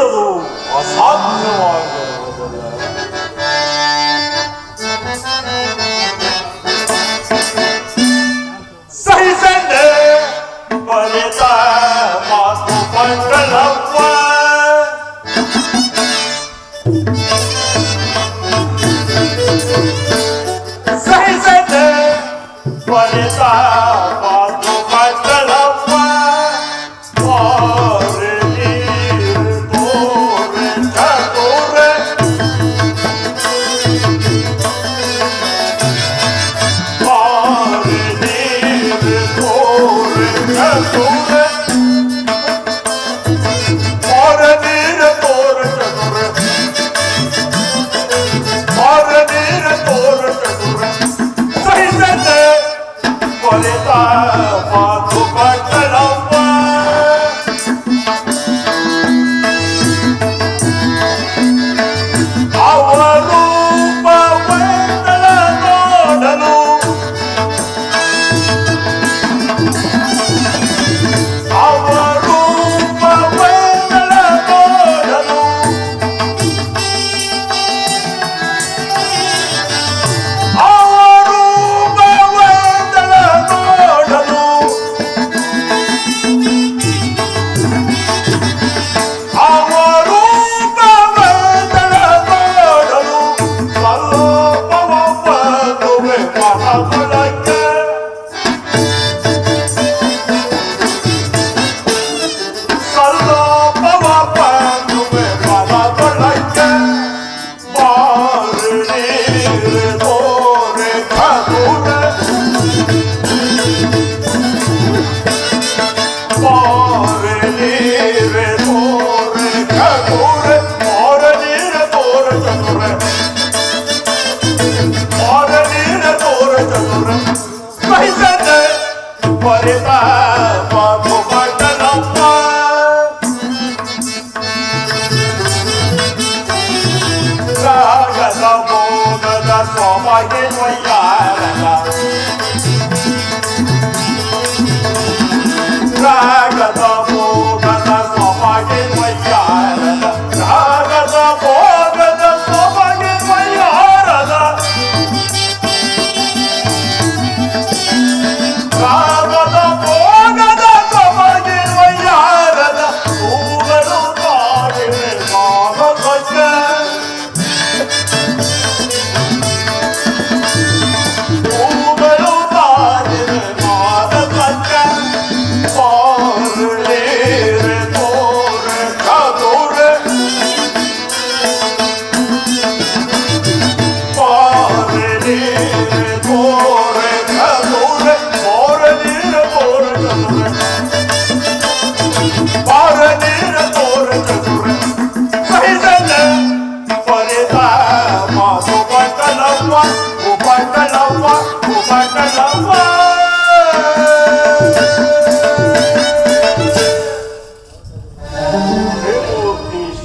ಊಹಿಸಲು ಅಸಾಧ್ಯವಾಗಿರುವುದಿಲ್ಲ. ಸಹಿಸಂದೆ ಬಲಿತ ಮಾತು ಮಂಗಳವ್ವ ಸಹಿಸಂದೆ ಬಲಿತ ಮಾತು ಮಂಗಳವ್ವ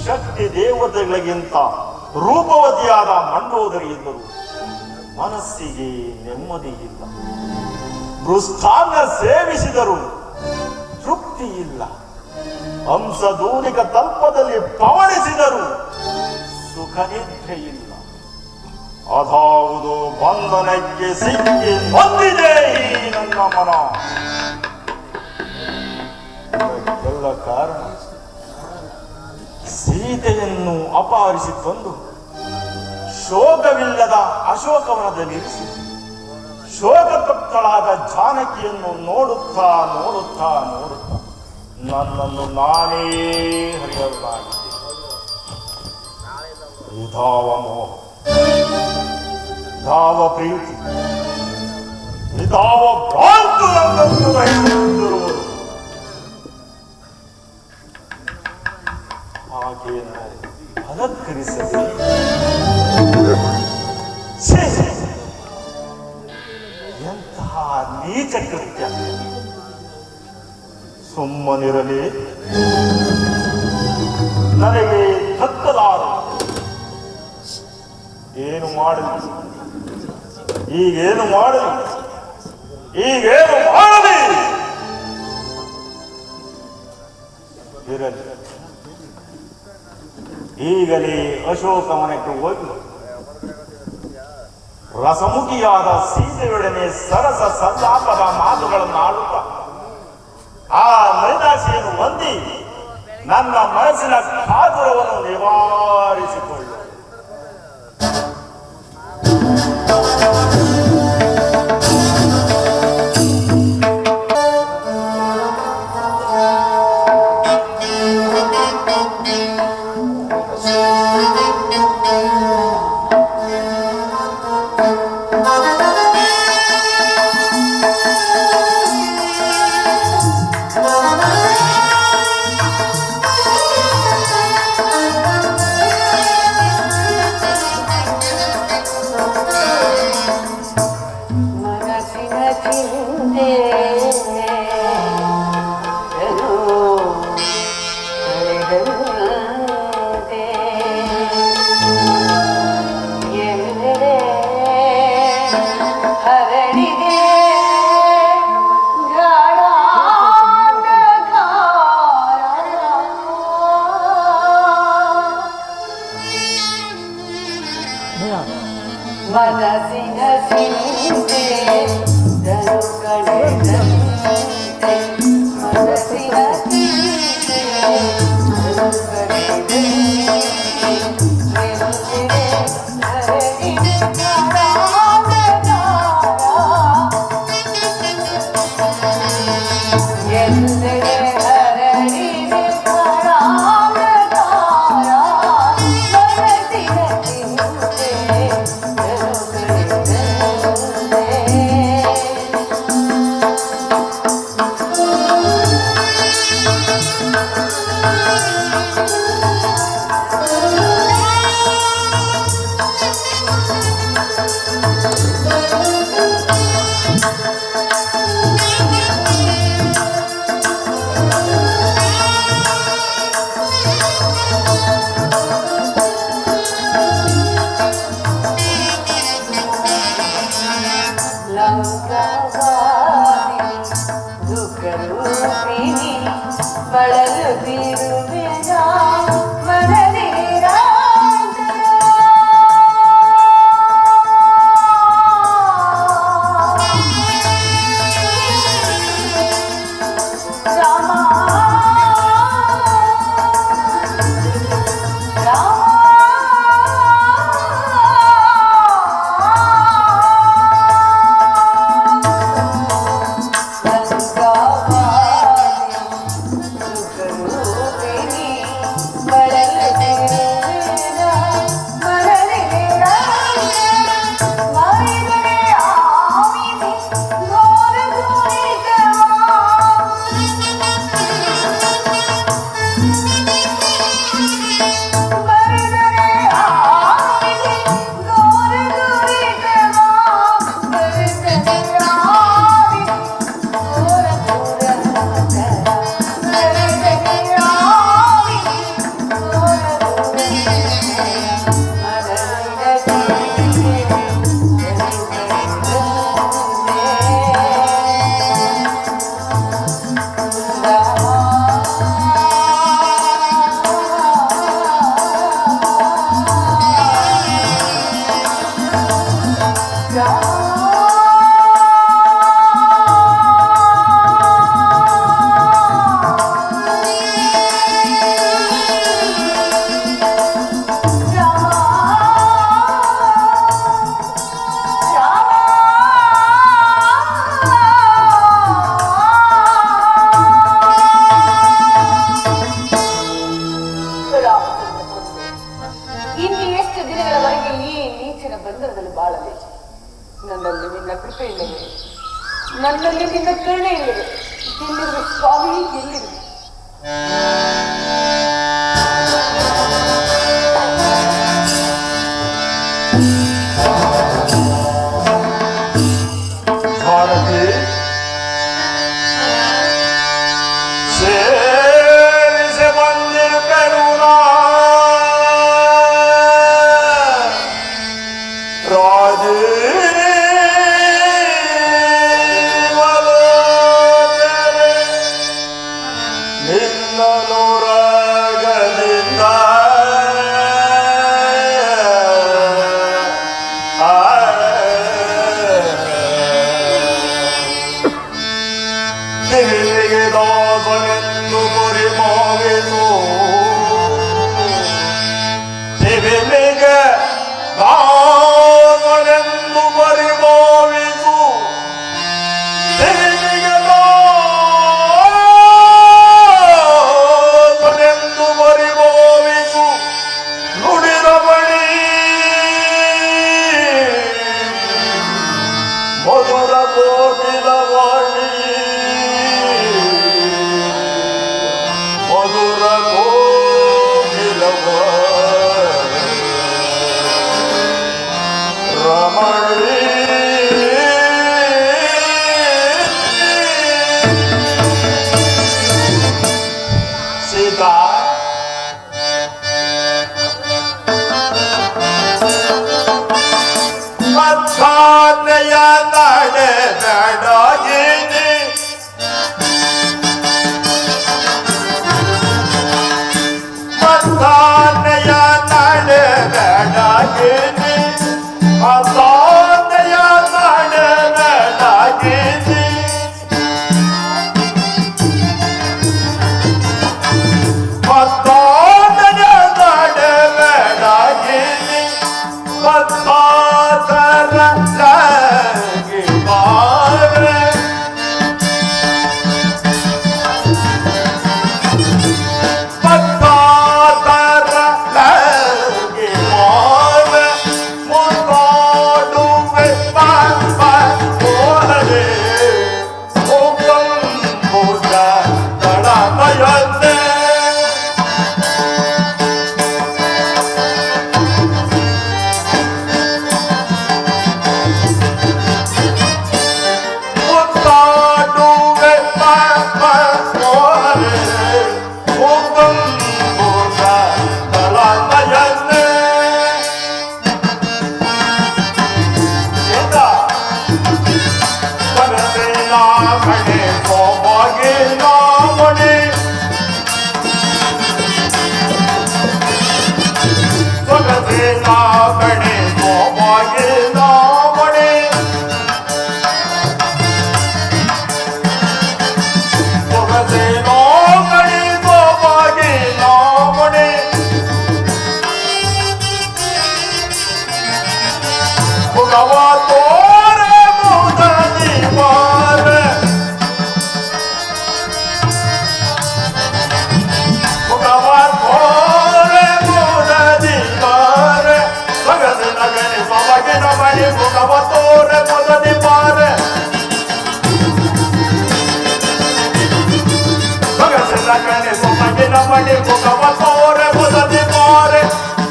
ಶಕ್ತಿ ದೇವತೆಗಳಿಗಿಂತ ರೂಪವತಿಯಾದ ಮಂಡೋದರಿಯಿದ್ದರು. ಮನಸ್ಸಿಗೆ ನೆಮ್ಮದಿ ಇಲ್ಲ. ಮೃಷ್ಟಾನ್ನ ಸೇವಿಸಿದರು ತೃಪ್ತಿ ಇಲ್ಲ. ಹಂಸದೂನಿಕ ತಲ್ಪದಲ್ಲಿ ಪವಣಿಸಿದರು ಸುಖ ನಿದ್ರೆ ಇಲ್ಲ. ಅದಾವುದು ಬಂಧನಕ್ಕೆ ಸಿಕ್ಕಿ ಬಂದಿದೆ ಈ ನನ್ನ ಮನ. ಇದಕ್ಕೆಲ್ಲ ಕಾರಣ ಸೀತೆಯನ್ನು ಅಪಹರಿಸಿ ತಂದು ಶೋಕವಿಲ್ಲದ ಅಶೋಕವನದಲ್ಲಿರಿಸಿ ಶೋಕತಪ್ತಳಾದ ಜಾನಕಿಯನ್ನು ನೋಡುತ್ತಾ ನೋಡುತ್ತಾ ನೋಡುತ್ತಾ ನನ್ನನ್ನು ನಾನೇ ಹರಿಯಲಾಗಿದೆ. ಇದಾವ ಮೋಹ, ಇದಾವ ಪ್ರೀತಿ, ಇದಾವ ಭ್ರಾಂತು ನನ್ನನ್ನು ಬಯಸುತ್ತಿರುವುದು. ಹಾಗೇನು ಅಲಂಕರಿಸಲಿ. ಎಂತಹ ನೀಚ ಕೃತ್ಯ. ಸುಮ್ಮನಿರಲಿ, ನನಗೆ ತಕ್ಕಲಾರ. ಏನು ಮಾಡಲಿ, ಈಗೇನು ಮಾಡಲಿ, ಈಗೇನು ಮಾಡಲಿ. ಇರಲಿ, ಈಗಲೇ ಅಶೋಕವನಕ್ಕೆ ಹೋಗಿ ರಸಮುಖಿಯಾದ ಸೀತೆಯೊಡನೆ ಸರಸ ಸಲ್ಲಾಪದ ಮಾತುಗಳನ್ನು ಆಡುತ್ತ ಆ ಮೈದಾಸಿಯನ್ನು ಹೊಂದಿ ನನ್ನ ಮನಸ್ಸಿನ ಕಾತುರವನ್ನು ನಿವಾರಿಸಿಕೊಳ್ಳು. ಮನಸ್ಸಿನ ಚಿಂತೆ ಮನಸ್ಸಿನ ಬಳಲು ಬೀರುವೆನ ಮನದೀರ ರಾಮ ಇನ್ನು ಎಷ್ಟು ದಿನಗಳವರೆಗೆ ಈ ನೀಚಿನ ಬಂಧನದಲ್ಲಿ ಬಾಳಲಿ. ನನ್ನಲ್ಲಿ ನಿನ್ನ ಕೃಪೆ ಇಲ್ಲವೇ? ನನ್ನಲ್ಲಿ ನಿನ್ನ ಕರುಣೆ ಇಲ್ಲವೇ? ಎಲ್ಲಿರುವ ಸ್ವಾಮಿ, ಎಲ್ಲಿರುವ ನಿನ್ನ ನೂರ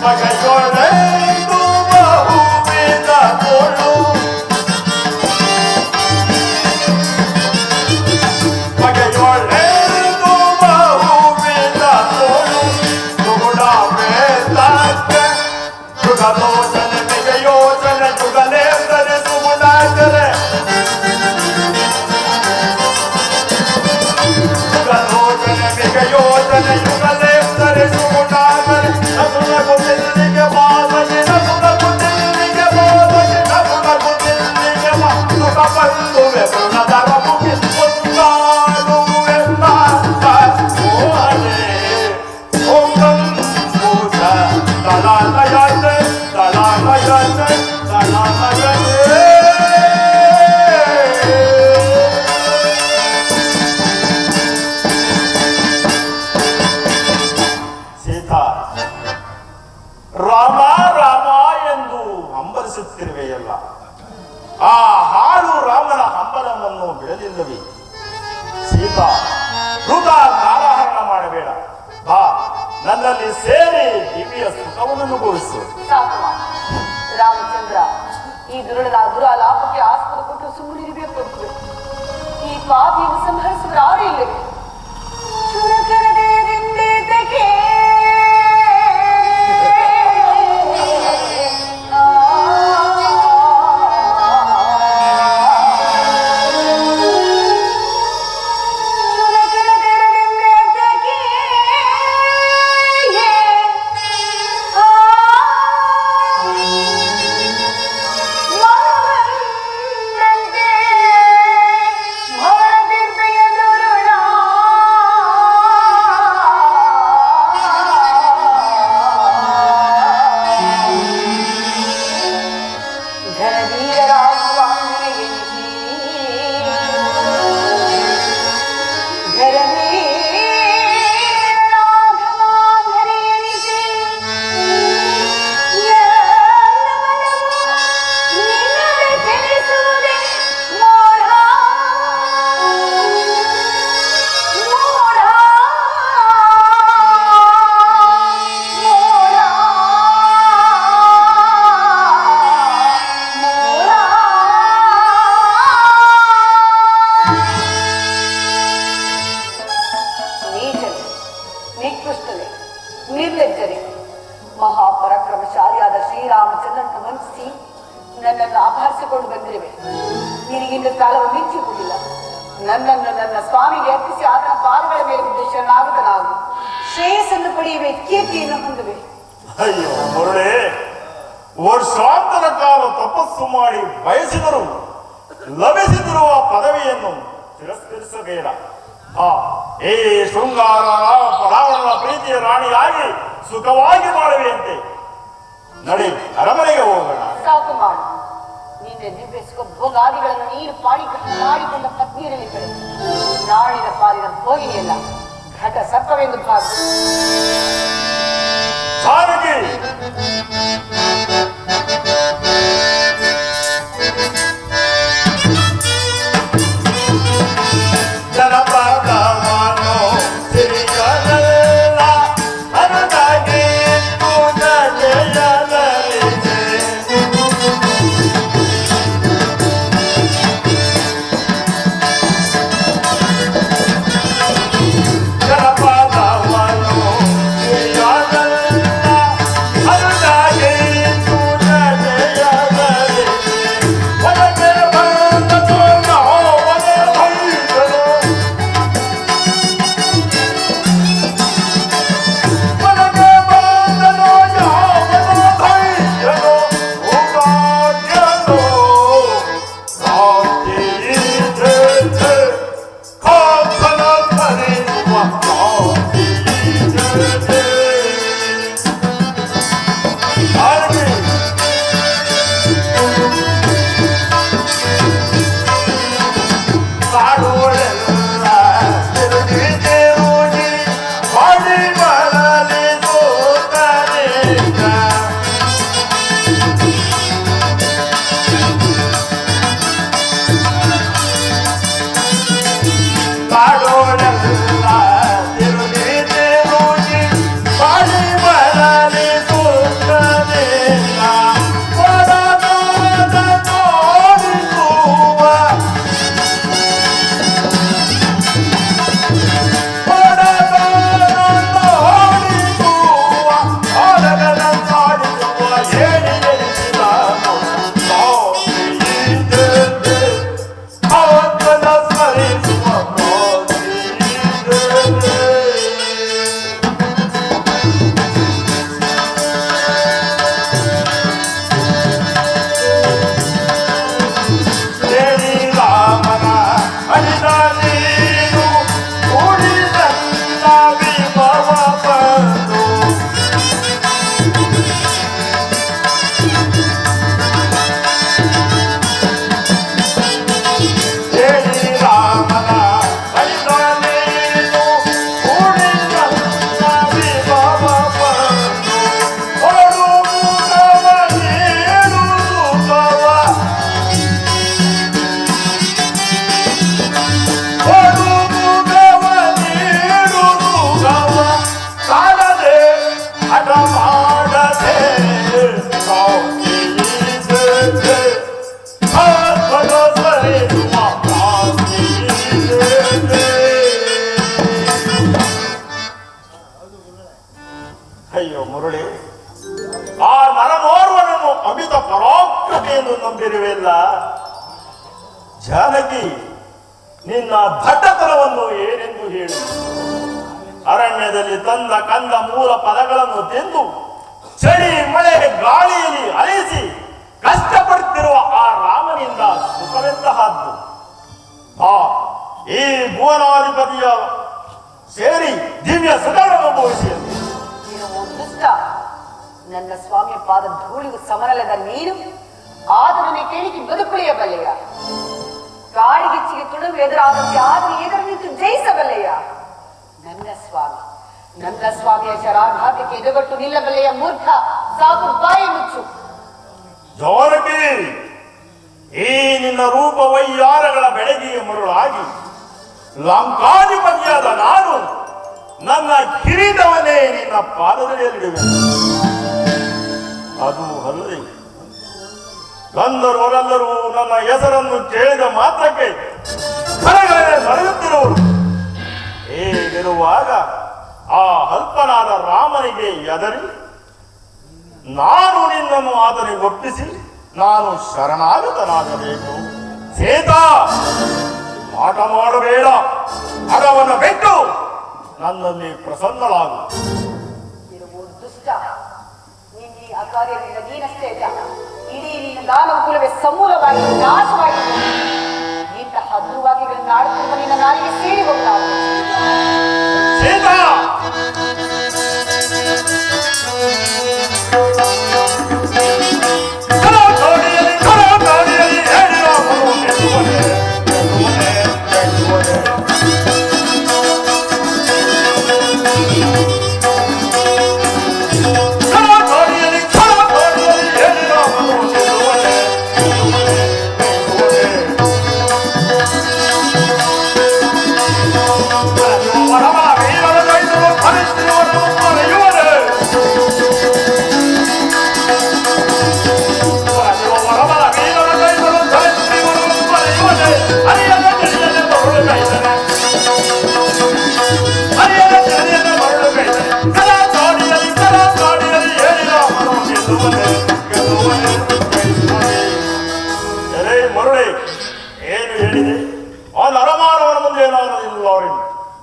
ಬಗೆಯೊಡೆದು ಬಹುವಿಧ ತೋಳು ಬಗೆಯೊಡೆದು ಬಹುವಿಧ ತೋಳು ಸುಗುಣ ವೇದಾಂತೆ ಯುಗಲೋಚನೆ ಮಿಗ ಯೋಚನೆ ಯುಗಲೇಂದರೆ ಸುಗುಣಾಂದರೆ ಯುಗಲೋಚನೆ ಮಿಗ ಯೋಚನೆ ಯುಗಲೇಂದರೆ ಸುಗುಣಾಂದರೆ ನಸುನ ಗುದಿಲ್ಲಿಗೆ ಬಾಲಗೆ ನಸುನ ಗುದಿಲ್ಲಿಗೆ ಬಾಲಗೆ ನಸುನ ಗುದಿಲ್ಲಿಗೆ ಬಾ ಸುಖ ಬಂದುವೆ ಬೃಣದರ ಮುಗಿ ಮುತ್ತಾಡುವೆ ಓಹನೆ ಓಂ ಪೂಜ ತಲಾಲಯತೆ ತಲಾಲಯತೆ ತಲಾಲಯತೆ ಸೀತಾ ರಾಮ ರಾಮ ಎಂದು ಹಂಬಲಿಸುತ್ತಿರುವೆಯಲ್ಲ ಆ ಹಾಡು ರಾಮನ ಹಂಬಲವನ್ನು ಬಿಡಲಿಲ್ಲವೇ ಸೀತಾ ವೃಥಾ ಕಾಲಹರಣ ಮಾಡಬೇಡ ಬಾ ನನ್ನಲ್ಲಿ ಸೇರಿ ದಿವ್ಯ ಸುಖವನ್ನು ಅನುಭವಿಸು ಸಾಕು ಮಾಡು. ರಾಮಚಂದ್ರ ಈ ದುರಾಲಾಪಕ್ಕೆ ಆಸ್ಪದ ಕೊಟ್ಟು ಸುಮ್ಮನಿರಬೇಕು ಈ ಪಾಪಿಯನ್ನು ಸಂಹರಿಸುವ ಯಾರೂ ಇಲ್ಲವೇ ಶುರಕರದೇರಿಂದೇತಕ್ಕೆ ನಿಕೃಷ್ಟನೆ ನಿರ್ಲಜ್ಜನೆ ಮಹಾಪರಾಕ್ರಮಶಾಲಿಯಾದ ಶ್ರೀರಾಮಚಂದ್ರನನ್ನು ವಂಚಿಸಿ ನನ್ನನ್ನು ಅಪಹರಿಸಿಕೊಂಡು ಬಂದಿರುವೆ ನಿನಗಿಂದ ಕಾಲವು ಮಿಂಚಿಕೊಂಡಿಲ್ಲ ನನ್ನನ್ನು ನನ್ನ ಸ್ವಾಮಿಗೆ ಅರ್ಪಿಸಿ ಆತನ ಪಾದಗಳ ಮೇಲೆ ಬಿದ್ದು ಶರಣಾಗತ ನಾವು ಶ್ರೇಯಸ್ಸನ್ನು ಪಡೆಯುವೆ ಕೀರ್ತಿಯನ್ನು ಹೊಂದುವೆ ಅಯ್ಯೋ ಮುರಳೆ ವರ್ಷಾಂತರ ಕಾಲ ತಪಸ್ಸು ಮಾಡಿ ಬಯಸಿದರು ಲಭಿಸಿದಿರುವ ಪದವಿಯನ್ನು ತಿರಸ್ಕರಿಸಬೇಡ ಏ ಶೃಂಗಾರ ರಾವಣನ ಪ್ರೀತಿಯ ರಾಣಿಯಾಗಿ ಸುಖವಾಗಿ ಮಾಡುವೆಯಂತೆ ನಡಿ ಅರಮನೆಗೆ ಹೋಗೋಣ ಸಾಕು ಮಾಡು ನಿನ್ನೆ ದಿವ್ಯ ಸುಖ ಭೋಗಾದಿಗಳನ್ನು ನೀರು ಮಾಡಿಕೊಂಡ ಪತ್ನಿಯರಲ್ಲಿ ಕಡೆ ನಾಳಿನ ಪಾಲಿನ ಭೋಗಿನಿಯಲ್ಲ ಘಟ ಸರ್ಪವೆಂದು ಭಾಗ ಸಾರಿಗೆ ಅಮಿತ ಪರಾಕ್ರಮೆಯನ್ನು ನಂಬಿರುವೆಲ್ಲ. ಜಾನಕಿ, ನಿನ್ನ ದಡ್ಡತನವನ್ನು ಏನೆಂದು ಹೇಳು. ಅರಣ್ಯದಲ್ಲಿ ತಂದ ಕಂದ ಮೂಲ ಪದಗಳನ್ನು ತಿಂದು ಚಳಿ ಮಳೆ ಗಾಳಿಯಲ್ಲಿ ಅಲೆಸಿ ಕಷ್ಟಪಡುತ್ತಿರುವ ಆ ರಾಮನಿಂದ ಸುಖವೆಂತಹದ್ದು. ಈ ಭುವನಾಧಿಪತಿಯ ಸೇರಿ ದಿವ್ಯ ಸುಖವನ್ನು ಅನುಭವಿಸಿ. ದುಷ್ಟ, ನನ್ನ ಸ್ವಾಮಿಯ ಪಾದ ಧೂಳಿಗೂ ಸಮರಲದ ನೀನು ಆದರೂ ಕೇಳಿಕೆ ಬದುಕುಳಿಯಬಲ್ಲೆಯ? ಕಾಡಿಗಿಚ್ಚಿಗೆ ತುಳುವು ಎದುರಾದಂತೆ ಆದರೂ ಎದುರು ನಿಂತು ಜಯಿಸಬಲ್ಲೆಯ? ನನ್ನ ಸ್ವಾಮಿಯ ಶರಾಘಾತಕ್ಕೆ ಎದುಗಟ್ಟು ನಿಲ್ಲಬಲ್ಲೆಯ ಮೂರ್ಖ, ಸಾಕು ಬಾಯಿ ಮುಚ್ಚು. ಜಾನಕಿ, ಈ ನಿನ್ನ ರೂಪ ವೈಯಾರಗಳ ಬೆಳಗಿಗೆ ಮರುಳಾಗಿ ಲಂಕಾಧಿಪತಿಯಾದ ನಾನು ನನ್ನ ಕಿರೀಟವನ್ನೇ ನಿನ್ನ ಪಾದದಲ್ಲಿಡುವೆ. ಅದು ಅಲ್ಲದೆ ಗಂಧರ್ವರೆಲ್ಲರೂ ನನ್ನ ಹೆಸರನ್ನು ಕೇಳಿದ ಮಾತ್ರಕ್ಕೆ ಕರಗಳೇ ಮರೆಯುತ್ತಿರುವರು. ಹೀಗಿರುವಾಗ ಆ ಅಲ್ಪನಾದ ರಾಮನಿಗೆ ಎದರಿ ನಾನು ನಿನ್ನನ್ನು ಆತನಿಗೆ ಒಪ್ಪಿಸಿ ನಾನು ಶರಣಾಗತನಾಗಬೇಕು. ಸೀತಾ, ಮಾಟ ಮಾಡಬೇಡ. ಹಣವನ್ನು ಬಿಟ್ಟು ನನ್ನಲ್ಲಿ ಪ್ರಸನ್ನಳಾಗು. ದುಷ್ಟ, ಈ ಅಕಾರ್ಯದಿಂದ ನೀನಷ್ಟೇ ಇಲ್ಲ, ಇಡೀ ನಿನ್ನ ದಾನವ ಕುಲವೇ ಸಮೂಲವಾಗಿ ನಾಶವಾಗಿದೆ. ಇಂತಹ ದುರ್ವಾಕ್ಯಗಳನ್ನು ಆಡುತ್ತಿರುವ ನಿನ್ನ ನಾಲಿಗೆ ಸೇರಿ ಹೋಗ್ತಾವೆ. ಸೀತಾ,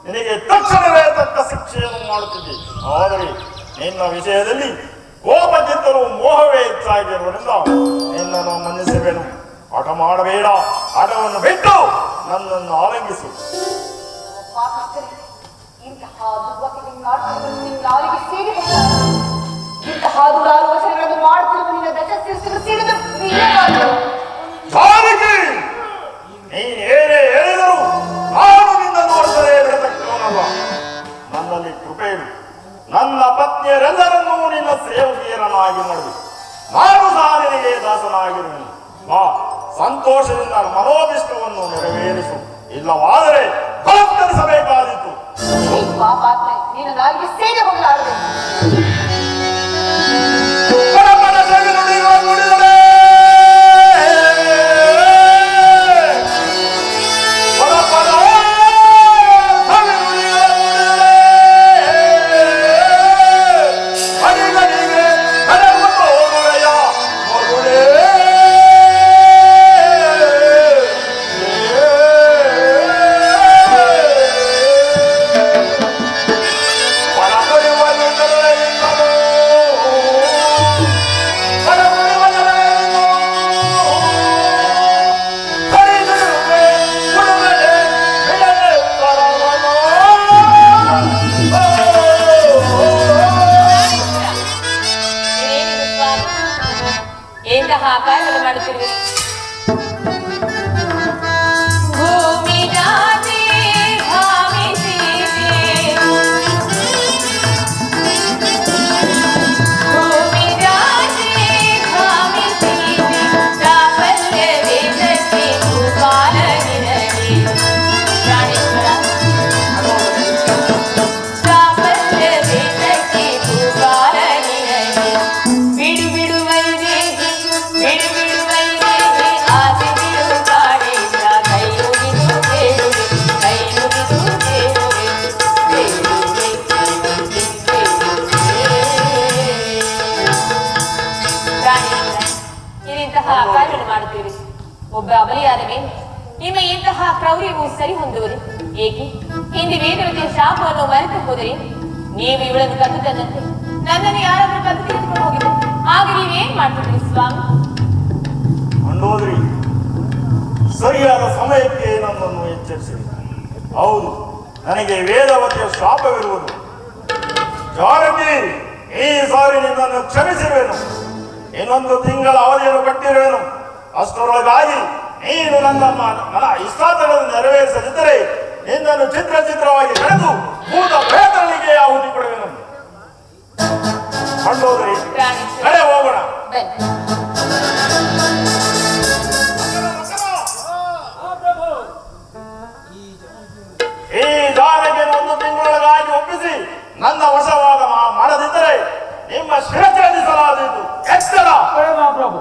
ನಿನಗೆ ತಕ್ಷಣವೇ ತಕ್ಕ ಶಿಕ್ಷೆಯನ್ನು ಮಾಡುತ್ತಿದ್ದೆ. ಆದರೆ ನಿನ್ನ ವಿಷಯದಲ್ಲಿ ಕೋಪಕ್ಕಿಂತಲೂ ಮೋಹವೇ ಹೆಚ್ಚಾಗಿರುವುದರಿಂದ ನಿನ್ನನ್ನು ಮನ್ನಿಸುವೆನು. ಹಠ ಮಾಡಬೇಡ. ಹಠವನ್ನು ಬಿಟ್ಟು ನನ್ನನ್ನು ಆಲಂಗಿಸು. ಇಂತಹ ದುರ್ವಾಕ್ಯಗಳನ್ನು ಆಡುತ್ತಿರುವ ನಿನ್ನ ನಾಲಿಗೆ ಸೇರಿ ಇಂತಹ ದುರಾರು ವಚನಗಳನ್ನು ಮಾಡುತ್ತಿರುವ ನಿನ್ನ ದಶಶಿರಸ್ಸಿಗೆ ಸಿಡಿದು ಜಾನಕಿ, ನೀನು ಏನೇ ಹೇಳಿದರೂ ನಾನು ನಿನ್ನ ನೋಡಿದರೆ ಬಿಡತಕ್ಕವನಲ್ಲ. ನನ್ನಲ್ಲಿ ಕೃಪೆ ಇರು. ನನ್ನ ಪತ್ನಿಯರೆಲ್ಲರನ್ನೂ ನಿನ್ನ ಸೇವಕಿಯರನ್ನಾಗಿ ಮಾಡು. ನಾನು ಸಹ ನಿನಗೆ ದಾಸನಾಗಿರುವೆನು. ಸಂತೋಷದಿಂದ ಮನೋಭಿಷ್ಟವನ್ನು ನೆರವೇರಿಸು. ಇಲ್ಲವಾದರೆ ಬಲತ್ಕರಿಸಬೇಕಾದೀತು. ಪಾಪಾತ್ಮೆ, ನೀನು ನಾಲಿಗೆ ಸೇರಿ ಹೋಗಲಾರದೆ. ಇಂತಹ ಕಾರ್ಯವನ್ನು ಮಾಡುತ್ತೀರಿ? ಒಬ್ಬ ಅಬಲಿಯಾದ ಮೇಲೆ ನಿಮ್ಮ ಇಂತಹ ಕ್ರೌರ್ಯವು ಸರಿ ಹೊಂದುವುದು ಏಕೆ? ಹಿಂದೆ ವೇದವತಿಯ ಶಾಪವನ್ನು ಮರೆತು ಹೋದರೆ ನೀವು ಇವಳನ್ನು ಕದ್ದು ತಂದಂತೆ ನನ್ನನ್ನು ಯಾರಾದ್ರೂ ಕದ್ದು ತೆಗೆದುಕೊಂಡು ಹೋಗಿದ್ದೆ ಆಗ ನೀವೇನ್ ಮಾಡ್ತಿದ್ರಿ ಸ್ವಾಮಿ? ಮಂಡೋದರಿ ಸರಿಯಾದ ಸಮಯಕ್ಕೆ ನನ್ನನ್ನು ಎಚ್ಚರಿಸಿದೆ. ಹೌದು, ನನಗೆ ವೇದವತಿಯ ಶಾಪವಿರುವುದು. ಜಾನಕಿ, ಈ ಸಾರಿ ನಿನ್ನನ್ನು ಕ್ಷಮಿಸಿರುವೆನು. ಇನ್ನೊಂದು ತಿಂಗಳ ಅವಧಿಯನ್ನು ಕೊಟ್ಟಿರುವೆನು. ಅಷ್ಟರೊಳಗಾಗಿ ನೀನು ನನ್ನ ಇಷ್ಟಾರ್ಥಗಳನ್ನು ನೆರವೇರಿಸದಿದ್ದರೆ ನಿನ್ನನ್ನು ಚಿತ್ರವಾಗಿ ಕಳೆದು ಭೂತ ಪ್ರೇತಗಳಿಗೆ ಆಹುತಿ ಕೊಡುವೆನು. ಮಂಡೋದರಿ, ಕಡೆ ಹೋಗೋಣ. ಈ ಜಾರಿಗೆ ಒಂದು ತಿಂಗಳೊಳಗಾಗಿ ಒಪ್ಪಿಸಿ ನನ್ನ ವಶವಾದ ಮಾಡದಿದ್ದರೆ ನಿಮ್ಮ ಶಿರಛೇದಿಸಲಾದೀತು. ಎಚ್ಚರ. ಪ್ರಭು.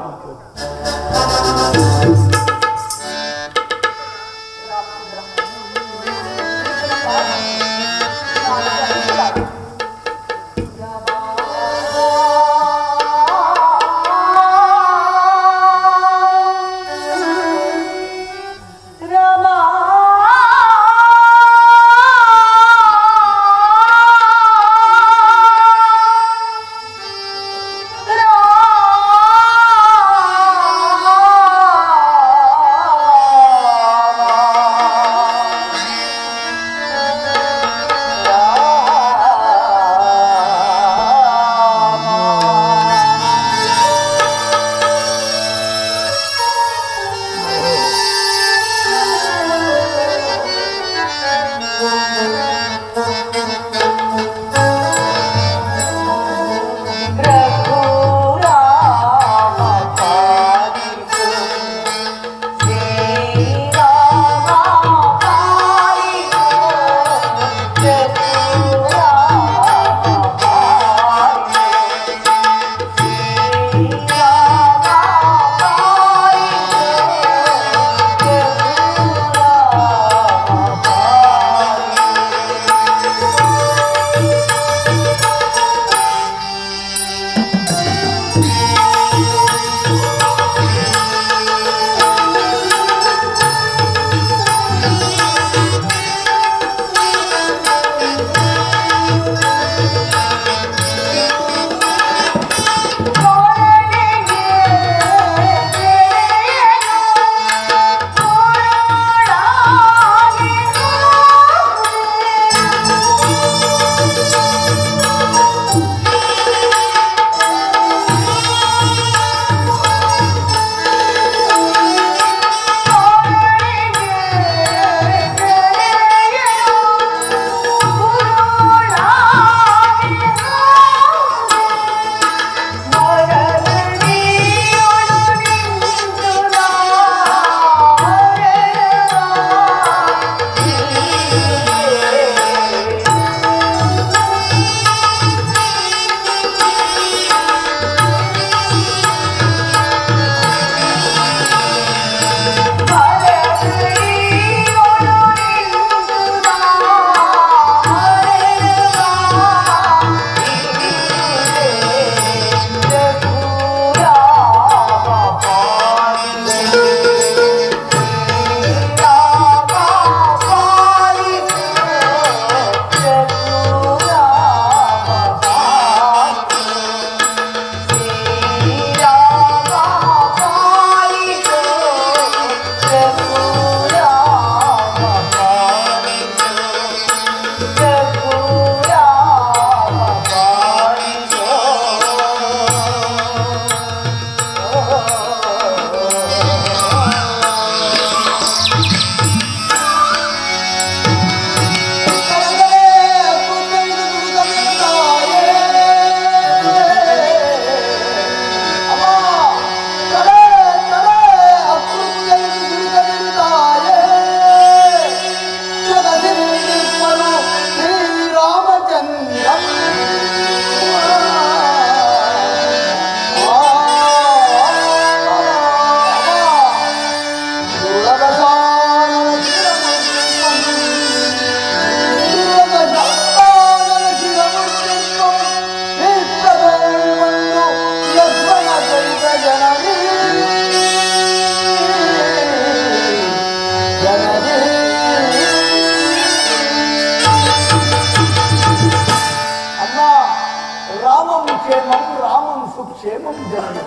ಕ್ಷೇಮಂ ಜನನಿ.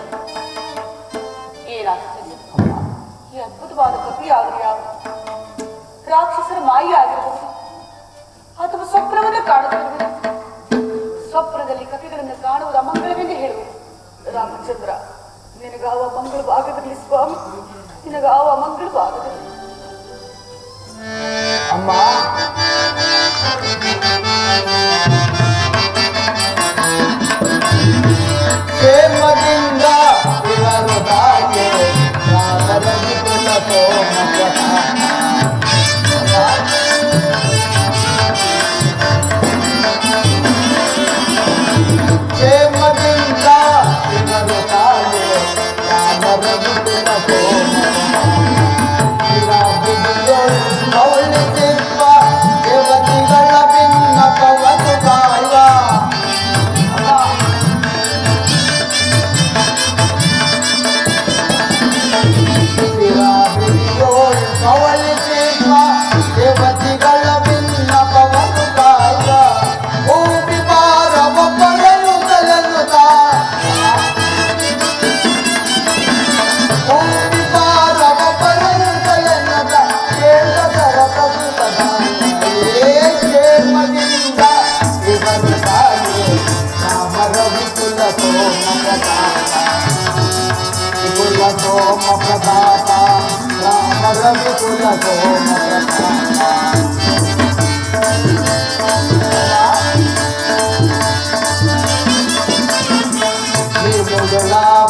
ಏನಾಗ್ತದೆ ಈ ಅದ್ಭುತವಾದ ಕಪಿಯಾಗಲಿ ಯಾವ ರಾಕ್ಷಸರ ಮಾಯಿ ಆಗಿರಬಹುದು ಅಥವಾ ಸ್ವಪ್ನವನ್ನು ಕಾಣುತ್ತಿರುವುದು. ಸ್ವಪ್ನದಲ್ಲಿ ಕಪಿಗಳನ್ನು ಕಾಣುವುದು ಅಮಂಗಳವೆಂದು ಹೇಳುವುದು. ರಾಮಚಂದ್ರ, ನಿನಗಾವ ಮಂಗಳವಾಗದಿರಲಿ ಸ್ವಾಮಿ, ನಿನಗಾವ ಮಂಗಳವಾಗದಿರಲಿ. ಅಮ್ಮ, ಕ್ಷೇಮದಿಂದ ಇವರು ತಾಯಿ ರಾಮರವಿ ಕುಲ ಸೋಮಪ್ರಭ. ಕ್ಷೇಮದಿಂದ ಇವರು ತಾಯಿ ರಾಮರವಿ ಕುಲ ಸೋಮಪ್ರಭ. ದೇವತಿಗಳ ಭಿನ್ನಪವನು ಕಾಯುವ ದೇವತಿಗಳ ಭಿನ್ನಪವನು ಕಾಯುವ ಭೂಮಿ ಪಾರವ ಪರನು ಕಲನುತ ಭೂಮಿ ಪಾರವ ಪರನು ಕಲನುತ ಕೇಳದರ ಪ್ರಭುತದ ಕ್ಷೇಮದಿಂದ ಇವರು ತಾಯಿ ರಾಮರವಿ ಕುಲ ಸೋಮ ಪ್ರತಾಪ ರಾಮರವಿ ಕುಲ ಸೋಮ ಪ್ರತಾಪ.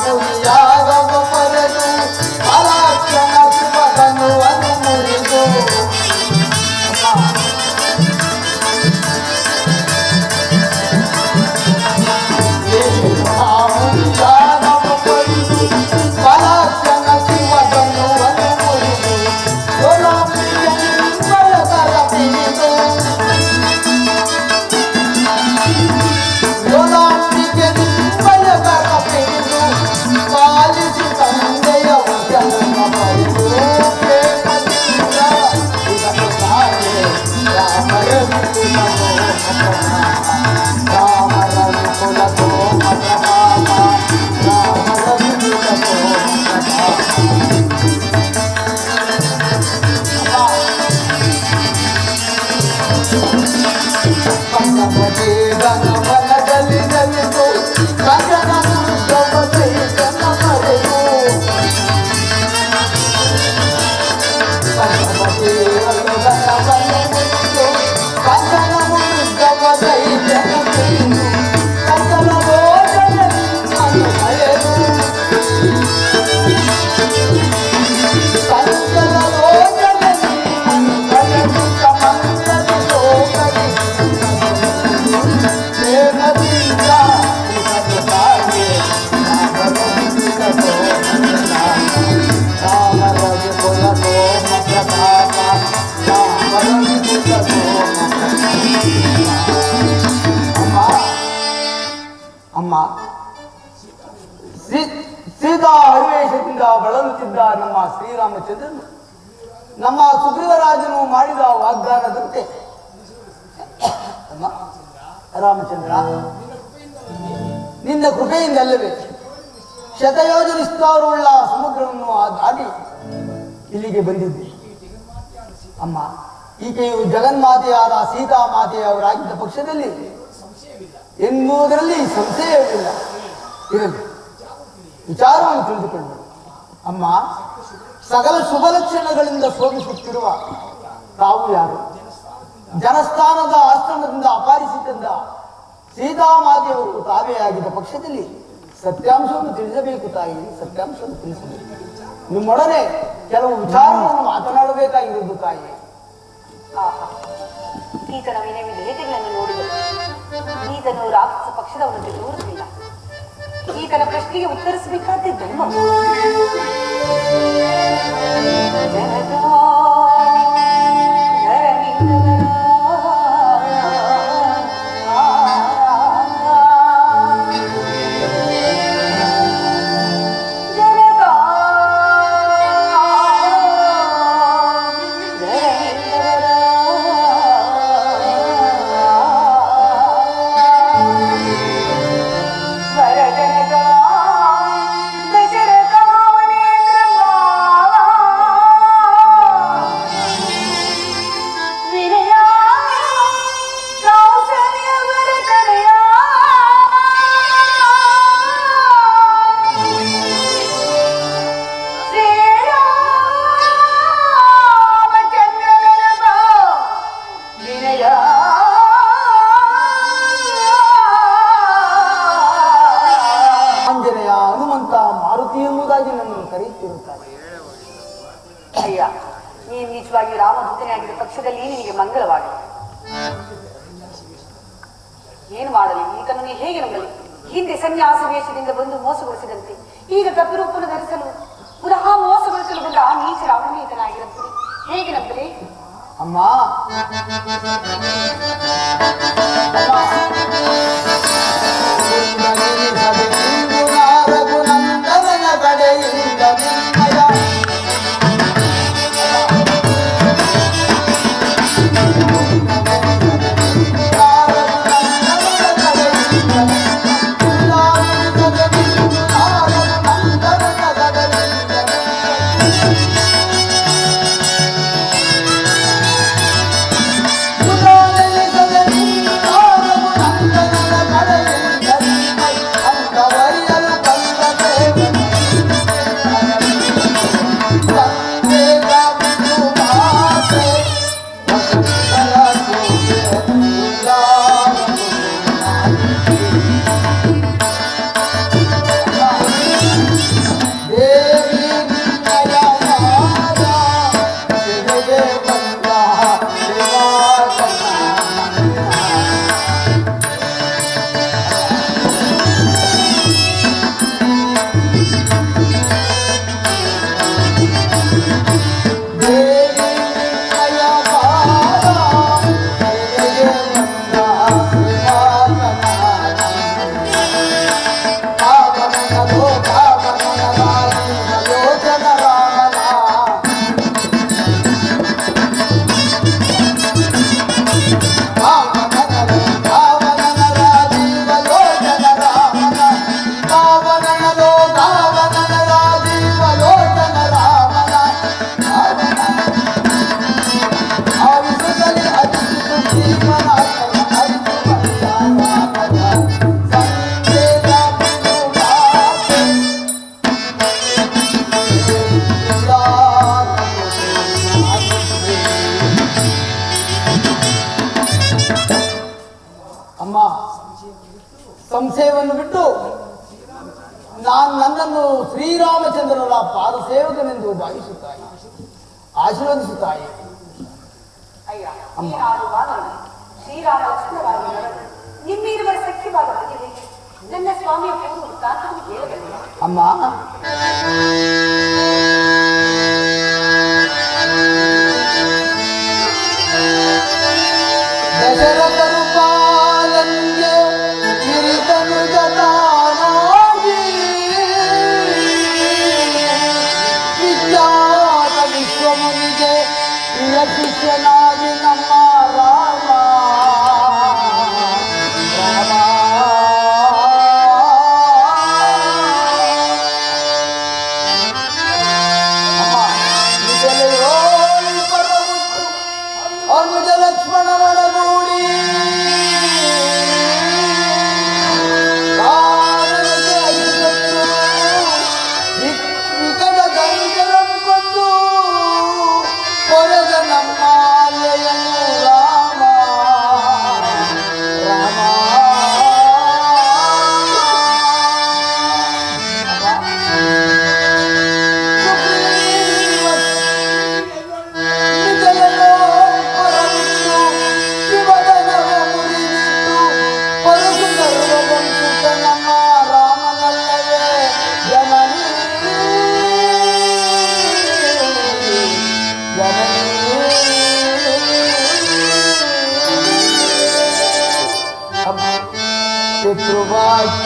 ಮುರಿಯಾಗವ ಪರನು ಅಲಾಕ್ಷಣ ಶಿವನು ಅನು ಮುರಿದು ಪಲಾಕ್ಷಣ ಶಿವನು ಅನು ಮುರಿದು ಯೋಲಾಂಬಿಕೆಯರ ಪಿಡಿದು ಯೋಲಾಂಬಿಕೆ ನಿಮ್ಮಯರ ಪಿಡಿದು ಪಾಲಿಸಿ ತಂದೆಯ ವಚನ ಪಡೆದು ಪ್ರೇಮದಿಂದ ಇದನ್ನು ತಾಯಿ ರಾಮರವಿ ಕುಲ ರಾಮರವಿ ಕುಲ ಸೋಮ ಪ್ರಭಾವ ರಾಮರವಿ ಕುಲ ಸೋಮ ಪಂಚಪತಿ ಗಣವನದಲ್ಲಿ ನಲಿದು ಕಂದನ ಮುರುಗವ ಚೈತನ್ಯ ಪಡೆದು ಪಂಚಪತಿ ಗಣವನದಲ್ಲಿ ನಲಿದು ಕಂದನ ಮುರುಗವ ಚೈತನ್ಯ ಪಡೆದು ಕಂದನ ರೋಷದಲ್ಲಿ ಮನ ಕಳೆದು ಕಂದನ ರೋಷದಲ್ಲಿ ಮನ ಕಳೆದು ಕಮಂಗಲಿ ಲೋಕದಿ ಪ್ರೇಮದಿಂದ ಇವರು ತಾಯಿ ರಾಮರವಿ ಕುಲ ಸೋಮ ಪ್ರತಾಪ ರಾಮರವಿ ಕುಲ ಸೋಮ ಪ್ರತಾಪ. ಅಮ್ಮ, ಸೀತಾ ಹರಿವೇಶದಿಂದ ಬಳಲುತ್ತಿದ್ದ ನಮ್ಮ ಶ್ರೀರಾಮಚಂದ್ರನು ನಮ್ಮ ಸುಗ್ರೀವರಾಜನು ಮಾಡಿದ ವಾಗ್ದಾನದಂತೆ ಅಮ್ಮ ರಾಮಚಂದ್ರ, ನಿನ್ನ ಕೃಪೆಯಿಂದ ಅಲ್ಲವೇ ಶತಯೋಜನ ವಿಸ್ತಾರವುಳ್ಳ ಸಮುದ್ರವನ್ನು ದಾಟಿ ಇಲ್ಲಿಗೆ ಬಂದಿದ್ದೆ. ಅಮ್ಮ, ಈಕೆಯು ಜಗನ್ಮಾತೆಯಾದ ಸೀತಾ ಮಾತೆಯವರಾಗಿದ್ದ ಪಕ್ಷದಲ್ಲಿ ಎನ್ನುವುದರಲ್ಲಿ ಸಂಶಯವಿಲ್ಲ. ಇರಲಿ, ವಿಚಾರವನ್ನು ತಿಳಿದುಕೊಂಡು ಅಮ್ಮ, ಸಕಲ ಶುಭ ಲಕ್ಷಣಗಳಿಂದ ಶೋಭಿಸುತ್ತಿರುವ ತಾವು ಯಾರು? ಜನಸ್ಥಾನದ ಆಶ್ರಮದಿಂದ ಅಪಾರಿಸಿ ತಂದ ಸೀತಾಮಾತೆಯವರು ತಾವೇ ಆಗಿದ್ದ ಪಕ್ಷದಲ್ಲಿ ಸತ್ಯಾಂಶವನ್ನು ತಿಳಿಸಬೇಕು ತಾಯಿ, ಸತ್ಯಾಂಶವನ್ನು ತಿಳಿಸಬೇಕು. ನಿಮ್ಮೊಡನೆ ಕೆಲವು ವಿಚಾರವನ್ನು ಮಾತನಾಡಬೇಕಾಗಿರುವುದು ತಾಯಿ. ಈತನ ವಿನಯ ವಿಧೇಯತೆಗಳನ್ನು ನೋಡಿದರು. ಈತನು ರಾಕ್ಷಸ ಪಕ್ಷದವನನ್ನು ದೂರುತ್ತಿಲ್ಲ. ಈತನ ಪ್ರಶ್ನೆಗೆ ಉತ್ತರಿಸಬೇಕಾದ ಧರ್ಮ. ವರದನಗ ಮಾರುತ ಮಾರುತಿ ಎಂಬುದಾಗಿ ನನ್ನನ್ನು ಕರೆಯುತ್ತಿರುತ್ತಾರೆ. ಅಯ್ಯ, ನೀನು ನಿಜವಾಗಿ ರಾಮದೂತನೇ ಆಗಿದ್ದ ಪಕ್ಷದಲ್ಲಿ ನಿನಗೆ ಮಂಗಳವಾಗಲಿ. ಏನು ಮಾಡಲಿ, ಈತನನ್ನು ಹೇಗೆ ನಂಬಲಿ? ಹಿಂದೆ ಸನ್ಯಾಸ ವೇಷದಿಂದ ಬಂದು ಮೋಸಗೊಳಿಸಿದಂತೆ ಈಗ ಕಪಿರೂಪನ್ನು ಧರಿಸಲು ಪುನಃ ಮೋಸಗೊಳಿಸಲು ಬಂದ ಆ ನೀಚ ರಾವಣನೇ ಈತನಾಗಿರುತ್ತದೆ. ಹೇಗೆ ನಂಬಲಿ? ಅಮ್ಮ ರಘುನಂದನ ಕಡೆಯಿಂದ ನಿಮ್ಮಯ ಸಂಶಯವನ್ನು ಬಿಟ್ಟು ನನ್ನನ್ನು ಶ್ರೀರಾಮಚಂದ್ರರ ಪಾದ ಸೇವಕನೆಂದು ಭಾವಿಸುತ್ತಾಯಿ, ಆಶೀರ್ವದಿಸುತ್ತಾಯಿ. ಅಯ್ಯ, ಶ್ರೀರಾಮ ಲಕ್ಷ್ಮಣರಾಗಿ ನಿಮ್ಮಿರುವ ಸಖ್ಯವಾದ ನನ್ನ ಸ್ವಾಮಿಯ ಹೇಳಬಲ್ಲ ಅಮ್ಮ. ದಶರಥನು ಪಾಲನ್ಗೆ ಕಿರಿತನು ಜತಾನಾಗಿ ವಿಖ್ಯಾತ ವಿಶ್ವಮುನಿಗೆ ಪ್ರಿಯ ಶಿಷ್ಯನಾಗಿ ನಮ್ಮ ರಾಮ ಅನುಜ ಲಕ್ಷ್ಮಣನೊಡಗೂಡಿ ವಿಕಟ ದಂಡರಂ ಕೊಂದು ಕೊರೆದ ನಮ್ಮಾಲ್ಯಯನ್ನು ರಾಮ ರಾಮ.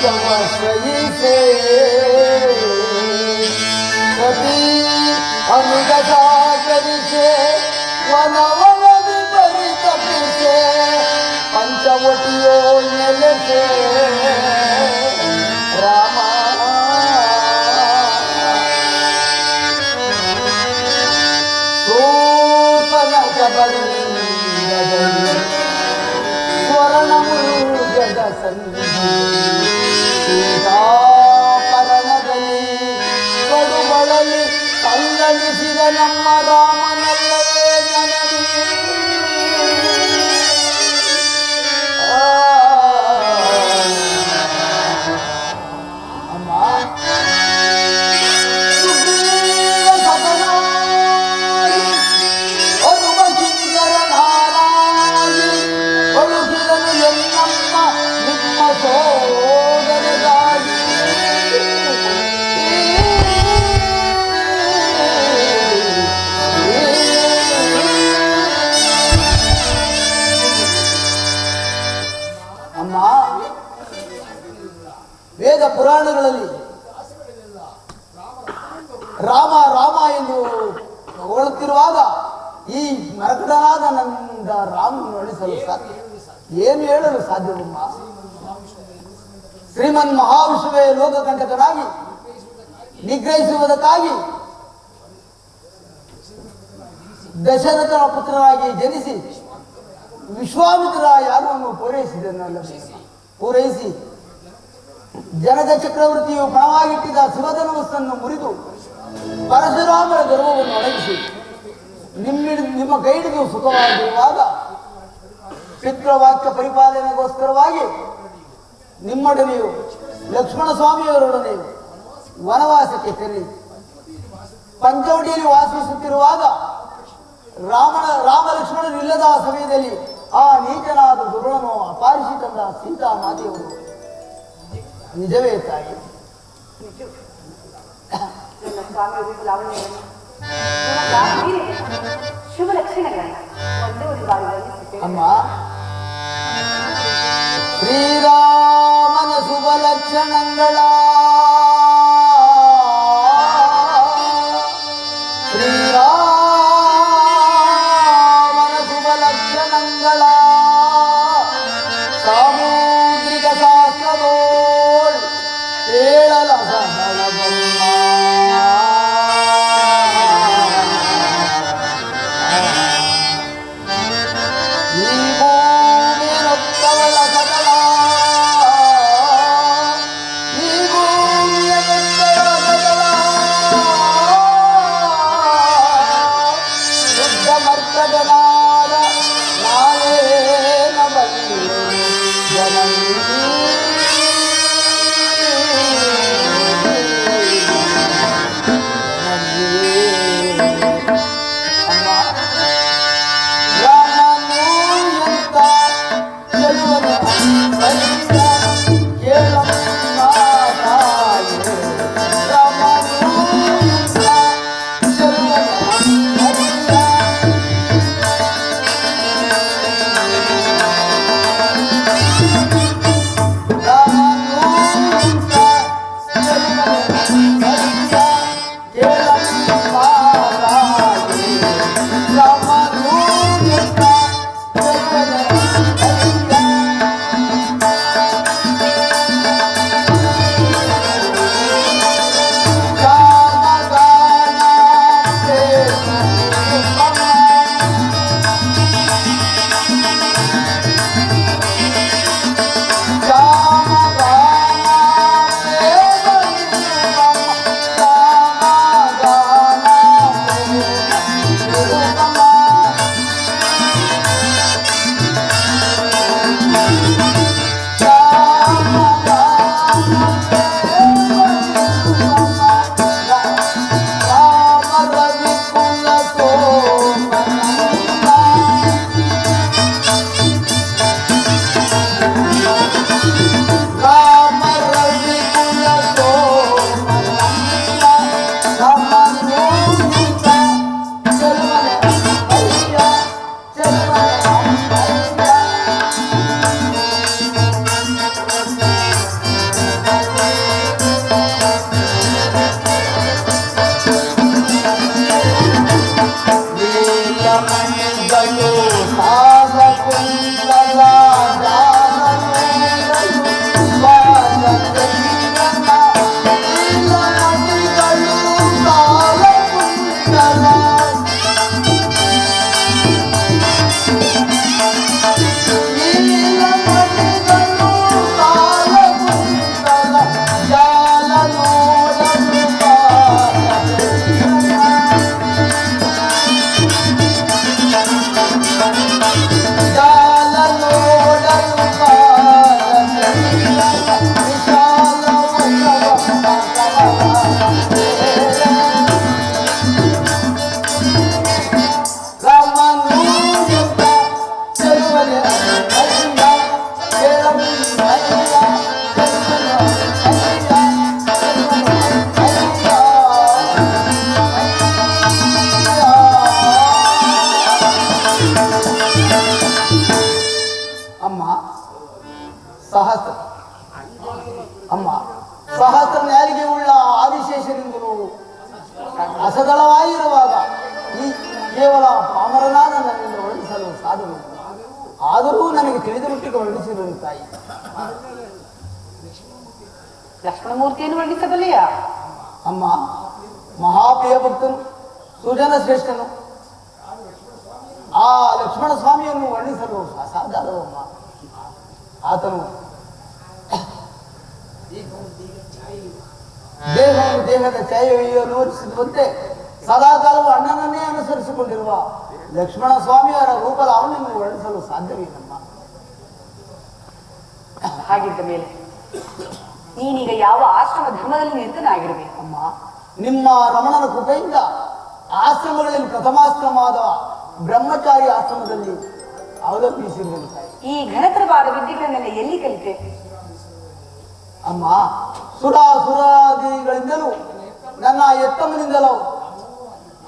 पितृवाक्यमश्रयिसे सती अनुगताकरिसे वनवनदि परितपिसे पंचवटियो नेलेसे राम. सूर्पनख बलिंगदि ಸ್ವರ್ಣಮೃಗದ ಸೀತಾಪರಣದಲ್ಲಿ ಕಡುಗಳಲ್ಲಿ ತಲ್ಲಣಿಸಿದ ನಮ್ಮ ರಾಮನಲ್ಲವೇ ಜನನಿ. ಅಮ್ಮ ಕಾಲದಲ್ಲಿ ರಾಮ ರಾಮ ಎಂದು ಹೊರಡುತ್ತಿರುವಾಗ ಈ ಮರಕಡನಾದ ನನ್ನ ರಾಮನು ಅಳಿಸಲು ಸಾಧ್ಯ ಏನು ಹೇಳಲು ಸಾಧ್ಯವಮ್ಮ? ಶ್ರೀಮನ್ ಮಹಾವಿಷ್ಣುವೇ ಲೋಕಕಂಟಕನಾಗಿ ನಿಗ್ರಹಿಸುವುದಕ್ಕಾಗಿ ದಶರಥನ ಪುತ್ರರಾಗಿ ಜನಿಸಿ ವಿಶ್ವಾಮಿತ್ರ ಯಾಗವನ್ನು ಪೂರೈಸಿ ಜನಕ ಚಕ್ರವರ್ತಿಯು ಪಣವಾಗಿಟ್ಟಿದ್ದ ಶಿವಧನುಸ್ಸನ್ನು ಮುರಿದು ಪರಶುರಾಮರ ಗರ್ವವನ್ನು ಅಡಗಿಸಿ ನಿಮ್ಮ ಕೈ ಹಿಡಿದು ಸುಖವಾಗಿರುವಾಗ ಪಿತೃವಾಕ್ಯ ಪರಿಪಾಲನೆಗೋಸ್ಕರವಾಗಿ ನಿಮ್ಮೊಡನೆಯು ಲಕ್ಷ್ಮಣ ಸ್ವಾಮಿಯವರೊಡನೆಯು ವನವಾಸಕ್ಕೆ ತೆರಳಿ ಪಂಚವಟಿಯಲ್ಲಿ ವಾಸಿಸುತ್ತಿರುವಾಗ ರಾಮ ಲಕ್ಷ್ಮಣನಿಲ್ಲದ ಸಮಯದಲ್ಲಿ ಆ ನೀಚನಾದ ದುರುಳನು ಅಪಾರಿಸಿ ತಂದ ಸೀತಾ ಮಾತೆಯವರು ನಿಜವೇ ತಾಯಿ? ನನ್ನ ಸ್ವಾಮಿಯವರು ಲಾವಣ್ಯವನ್ನು ಶುಭ ಲಕ್ಷಣಗಳನ್ನ ಒಂದೇ ಒಂದು ಬಾರಿ ವರ್ಣಿಸುತ್ತೇವೆ ಅಮ್ಮ. ಶ್ರೀರಾಮನ ಶುಭ ಲಕ್ಷಣಗಳ ಸಾಮುದ್ರಿಕ ಶಾಸ್ತ್ರದೋಳ್ ಹೇಳಲ ಈ ಭೂಮಿಯೊತ್ತವಳ ಸಕಲ ಈ ಭೂಮಿಯೊತ್ತವಳ ಸಕಲ ಶುದ್ಧ ಮರ್ತಗನಾದ ನಾವೇನ ಬಲ್ಲಿ ರಸದಳವಾಗಿರುವಾಗ ಈ ಕೇವಲ ಪಾಮರನಾದ ನನ್ನಿಂದ ವರ್ಣಿಸಲು ಸಾಧ್ಯವಿಲ್ಲ. ಆದರೂ ನನಗೆ ತಿಳಿದ ಮಟ್ಟಿಗೆ ವರ್ಣಿಸಿದರು ತಾಯಿ. ಲಕ್ಷ್ಮಣಮೂರ್ತಿಯನ್ನು ವರ್ಣಿಸಬಲ್ಲೆಯಾ? ಅಮ್ಮ, ಮಹಾಪ್ರಿಯ ಭಕ್ತನು, ಸುಜನ ಶ್ರೇಷ್ಠನು, ಆ ಲಕ್ಷ್ಮಣ ಸ್ವಾಮಿಯನ್ನು ವರ್ಣಿಸಲು ಅಸಾಧ್ಯವಮ್ಮ. ಆತನು ದೇಹವನ್ನು ದೇಹದ ಛಾಯೆಯನ್ನು ಅನುಸರಿಸುವಂತೆ ಸದಾಕಾಲವು ಅಣ್ಣನನ್ನೇ ಅನುಸರಿಸಿಕೊಂಡಿರುವ ಲಕ್ಷ್ಮಣ ಸ್ವಾಮಿಯವರ ರೂಪಲಾವಣೆಯನ್ನು ವರ್ಣಿಸಲು ಸಾಧ್ಯವಿಲ್ಲಮ್ಮ. ಹಾಗಿದ್ದ ಮೇಲೆ ನೀನೀಗ ಯಾವ ಆಶ್ರಮ ಧರ್ಮದಲ್ಲಿ ನಿರತನಾಗಿರಬೇಕು? ಅಮ್ಮ, ನಿಮ್ಮ ರಮಣನ ಕೃಪೆಯಿಂದ ಆಶ್ರಮಗಳಲ್ಲಿ ಪ್ರಥಮಾಶ್ರಮವಾದ ಬ್ರಹ್ಮಚಾರಿ ಆಶ್ರಮದಲ್ಲಿ ಅವಲಂಬಿಸಿರುವಂತಾಯಿ. ಈ ಘನತರವಾದ ವಿದ್ಯೆಗಳನ್ನೆಲ್ಲ ಎಲ್ಲಿ ಕಲಿತೆ? ಅಮ್ಮ, ಸುರಾದಿಗಳಿಂದಲೂ ನನ್ನ ಎತ್ತಮ್ಮನಿಂದಲೂ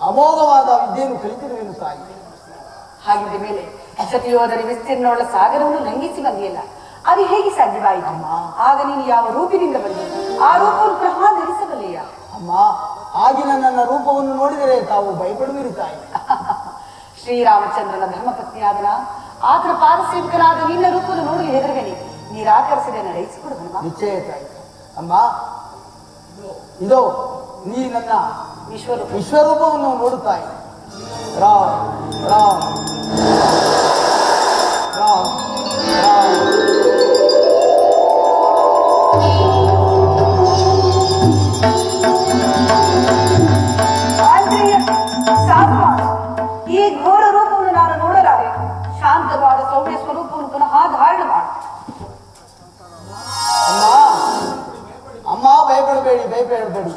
ಅಮೋಘವಾದ ವಿದ್ಯೆಯನ್ನು ಕಲಿತಿರುವೆನು ತಾಯಿ. ಹಾಗಿದ್ದ ಮೇಲೆ ಸತಿಯೋದರ ವಿಸ್ತೀರ್ಣವುಳ್ಳ ಸಾಗರವನ್ನು ಲಂಘಿಸಿ ಬಂದಿಯಲ್ಲ, ಅದು ಹೇಗೆ ಸಾಧ್ಯವಾಯಿತು? ಆಗ ನೀನು ಯಾವ ರೂಪಿನಿಂದ ಬಂದಿ? ಆ ರೂಪವನ್ನು ಪುನಃ ಧರಿಸಬಲ್ಲೆಯ? ಅಮ್ಮ, ಆಗಿನ ನನ್ನ ರೂಪವನ್ನು ನೋಡಿದರೆ ತಾವು ಭಯಪಡುವಿರಿ ತಾಯಿ. ಶ್ರೀರಾಮಚಂದ್ರನ ಧರ್ಮಪತ್ನಿಯಾದನ ಆತನ ಪಾದಸೇವಕನಾದ ನಿನ್ನ ರೂಪವನ್ನು ನೋಡಲು ಹೆದರುವೆನಿ. ನಿರಾಕರಿಸದೆ ನಡೆಸಿಕೊಡುವನು. ನಿಶ್ಚಯ ತಾಯಿ. ಅಮ್ಮ, ಇದೋ ನೀ ನನ್ನ ವಿಶ್ವರೂಪವನ್ನು ನೋಡುತ್ತಾಯಿ. ರಾಮ್ ರಾಮ್ ರಾಮ್ ರಾಮ್. ಈ ಘೋರ ರೂಪವನ್ನು ನಾನು ನೋಡಲಾರೆ. ಶಾಂತವಾದ ಸೌಮ್ಯ ಸ್ವರೂಪವನ್ನು ಪುನಃ ಧಾರಣ ಮಾಡು. ಅಮ್ಮ, ಭಯಪಡಬೇಡಿ, ಭಯಪಡಬೇಡಿ.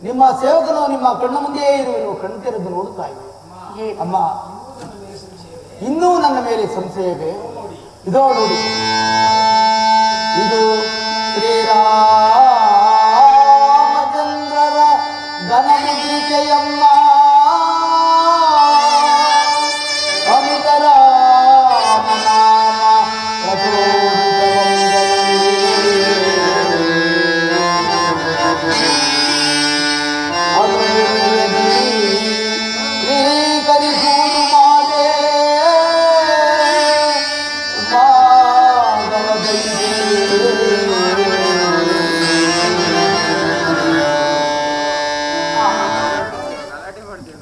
ನಿಮ್ಮ ಸೇವಕನು ನಿಮ್ಮ ಕಣ್ಣ ಮುಂದೆಯೇ ಇರುವೆನು. ಕಣ್ಣು ತೆರೆದು ನೋಡುತ್ತಾ ಇವೆ. ಅಮ್ಮ, ಇನ್ನೂ ನನ್ನ ಮೇಲೆ ಸಂಶಯವೇ? ಇದೋ ನೋಡಿ, ಇದು ಶ್ರೀರಾಮಚಂದ್ರರ ಘನಮುದ್ರಿಕೆಯಮ್ಮ.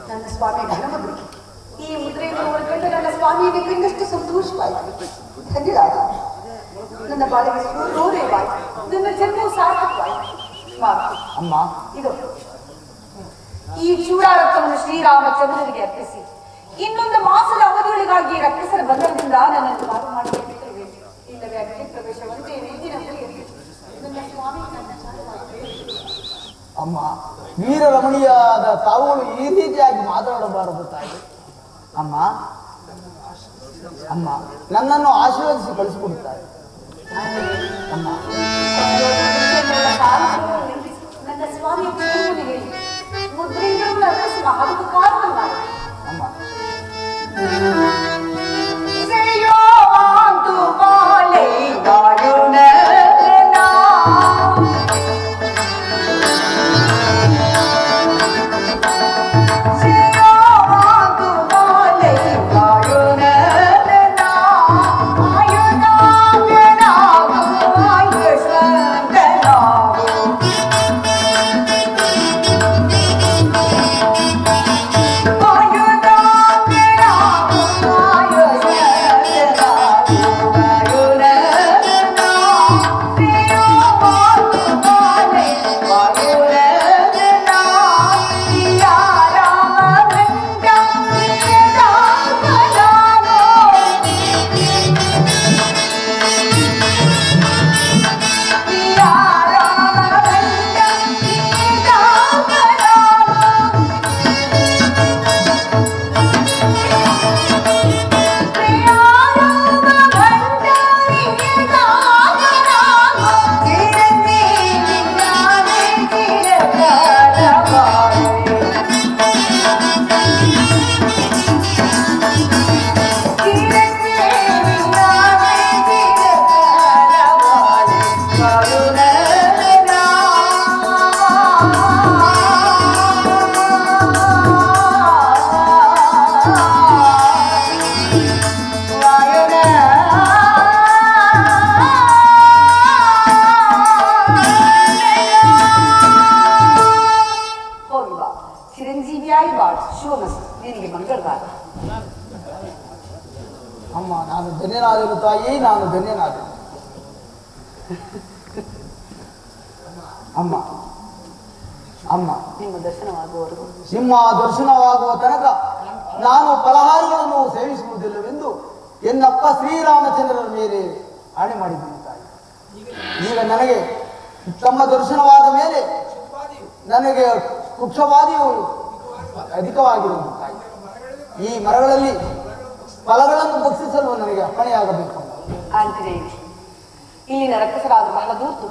ನನ್ನ ಸ್ವಾಮಿ ಘನಮುದ್ರಿಕೆ. ಈ ಮುದ್ರೆಯನ್ನು ಕಂಡು ನನ್ನ ಸ್ವಾಮಿಗೆ ಇನ್ನಷ್ಟು ಸಂತೋಷವಾಯಿತು. ಧನ್ಯವಾದ. ನನ್ನ ಬಾಳಿಗೆ ಸೂರ್ಯೋದಯವಾಯಿತು. ನನ್ನ ಜನ್ಮವು ಸಾರ್ಥಕವಾಯಿತು. ಅಮ್ಮ, ಇದು ಈ ಚೂಡಾರತ್ನವನ್ನು ಶ್ರೀರಾಮಚಂದ್ರನಿಗೆ ಅರ್ಪಿಸಿ ಇನ್ನೊಂದು ಮಾಸದ ಅವಧಿಗಳಿಗಾಗಿ ರಕ್ಷಸರ ಬಂಧನದಿಂದ ನನ್ನನ್ನು ಪಾರು ಮಾಡಿಕೊಂಡಿದ್ದೇವೆ. ಇಲ್ಲವೇ ಅಗ್ನಿ ಪ್ರವೇಶವಂತೆ ನೀತಿನ ನನ್ನ ಸ್ವಾಮಿ ಅಮ್ಮ, ವೀರ ರಮಣೀಯಾದ ತಾವುಗಳು ಈ ರೀತಿಯಾಗಿ ಮಾತನಾಡಬಾರದು ತಾಯಿ. ಅಮ್ಮ, ಅಮ್ಮ, ನನ್ನನ್ನು ಆಶೀರ್ವದಿಸಿ ಕಳಿಸಿಕೊಡುತ್ತಾರೆ. ಅಮ್ಮ, ನನ್ನ ಸ್ವಾಮಿ ಹೇಳಿ ಮುದ್ರೆಗಳನ್ನು ಅರ್ಪಿಸುವ ಅದಕ್ಕೆ ಕಾರಣ ಮಾಡಿ. ಅಮ್ಮ, ಚಿರಂಜೀವಿಯಾಗಿ ಬಾಳು. ಶುಭಮಸ್ತು. ನಿನಗೆ ಮಂಗಳವಾರ. ಅಮ್ಮ, ನಾನು ಧನ್ಯನಾದೆನು ತಾಯಿ, ನಾನು ಧನ್ಯನಾದೆನು. ಅಮ್ಮ ಅಮ್ಮ, ನಿಮ್ಮ ದರ್ಶನವಾಗುವವರೆಗೂ ನಿಮ್ಮ ದರ್ಶನವಾಗುವ ತನಕ ನಾನು ಫಲಹಾರಗಳನ್ನು ಸೇವಿಸುವುದಿಲ್ಲವೆಂದು ಎನ್ನಪ್ಪ ಶ್ರೀರಾಮಚಂದ್ರರ ಮೇಲೆ ಆಣೆ ಮಾಡಿದ್ದೀನಿ ತಾಯಿ. ಈಗ ನನಗೆ ತಮ್ಮ ದರ್ಶನವಾದ ಮೇಲೆ ನನಗೆ ಕುಕ್ಷವಾದಿಯು ಅಧಿಕವಾಗಿರುವುದು ತಾಯಿ. ಈ ಮರಗಳಲ್ಲಿ ಫಲಗಳನ್ನು ಭಕ್ಷಿಸಲು ನನಗೆ ಅಪ್ಪಣೆಯಾಗಬೇಕು. ಆಂಜನೇಯ, ಇಲ್ಲಿನ ರಕ್ಕಸರಾದ ಬಹಳ ದೂರ್ತು.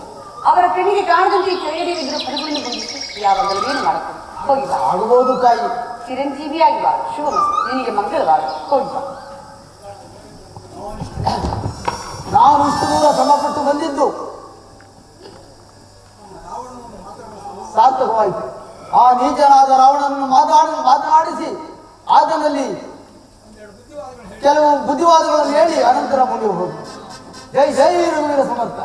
ಅವರ ಕಣ್ಣಿಗೆ ಕಾಣದಂತೆ ಕೆರೆಯಡಿವಿದ್ದರೂ ಪದಗಳನ್ನು ಬಂದಿತ್ತು. ಯಾವಾಗಲೂ ಏನು ಮಾಡುತ್ತದೆ. ಹೋಗಿ ಬಾ. ಆಗಬಹುದು ತಾಯಿ. ಚಿರಂಜೀವಿಯಾಗಿ ಬಾಳು. ಶುಭಮಸ್ತು. ನಿನಗೆ ಮಂಗಳವಾರ. ಹೋಗಿ ಬಾ. ನಾನು ಇಷ್ಟು ದೂರ ಶ್ರಮಪಟ್ಟು ಬಂದಿದ್ದು ಸಾರ್ಥಕವಾಯಿತು. ಆ ನೀಚನಾದ ರಾವಣನನ್ನು ಮಾತನಾಡಿಸಿ ಆತನಲ್ಲಿ ಕೆಲವು ಬುದ್ಧಿವಾದಗಳನ್ನು ಹೇಳಿ ಅನಂತರ ಮುಗಿಯಬಹುದು. ಜೈ ಜೈ ರಘುವೀರ ಸಮರ್ಥ.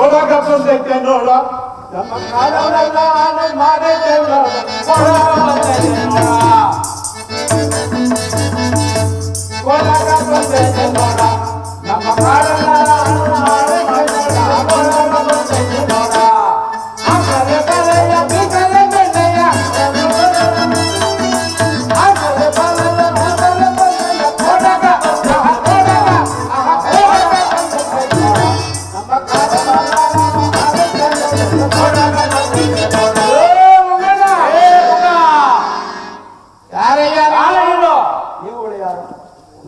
ಒಳಗ ಬಂದೈತೆ ನೋಡ, ನಮ್ಮ ಕಾಲವನ್ನೆಲ್ಲ ಆನೆ ಮಾಡೈತೆ ನೋಡ, ಒಳಗ ಬಂದೈತೆ ನೋಡ, ಒಳಗ ಬಂದೈತೆ ನೋಡ, ನಮ್ಮ ಕಾಲವನ್ನೆಲ್ಲ ಆನೆ ಮಾಡೈತೆ ನೋಡ, ಒಳಗ ಬಂದೈತೆ ನೋಡ. ಆಕಲೆ ಬಲೆಯ ಬಿಗಲೆ ಬೆಲೆಯ, ಆಕಲೆ ಬಲೆಯ ಬಿಗಲೆ ಬೆಲೆಯ, ಒಳಗ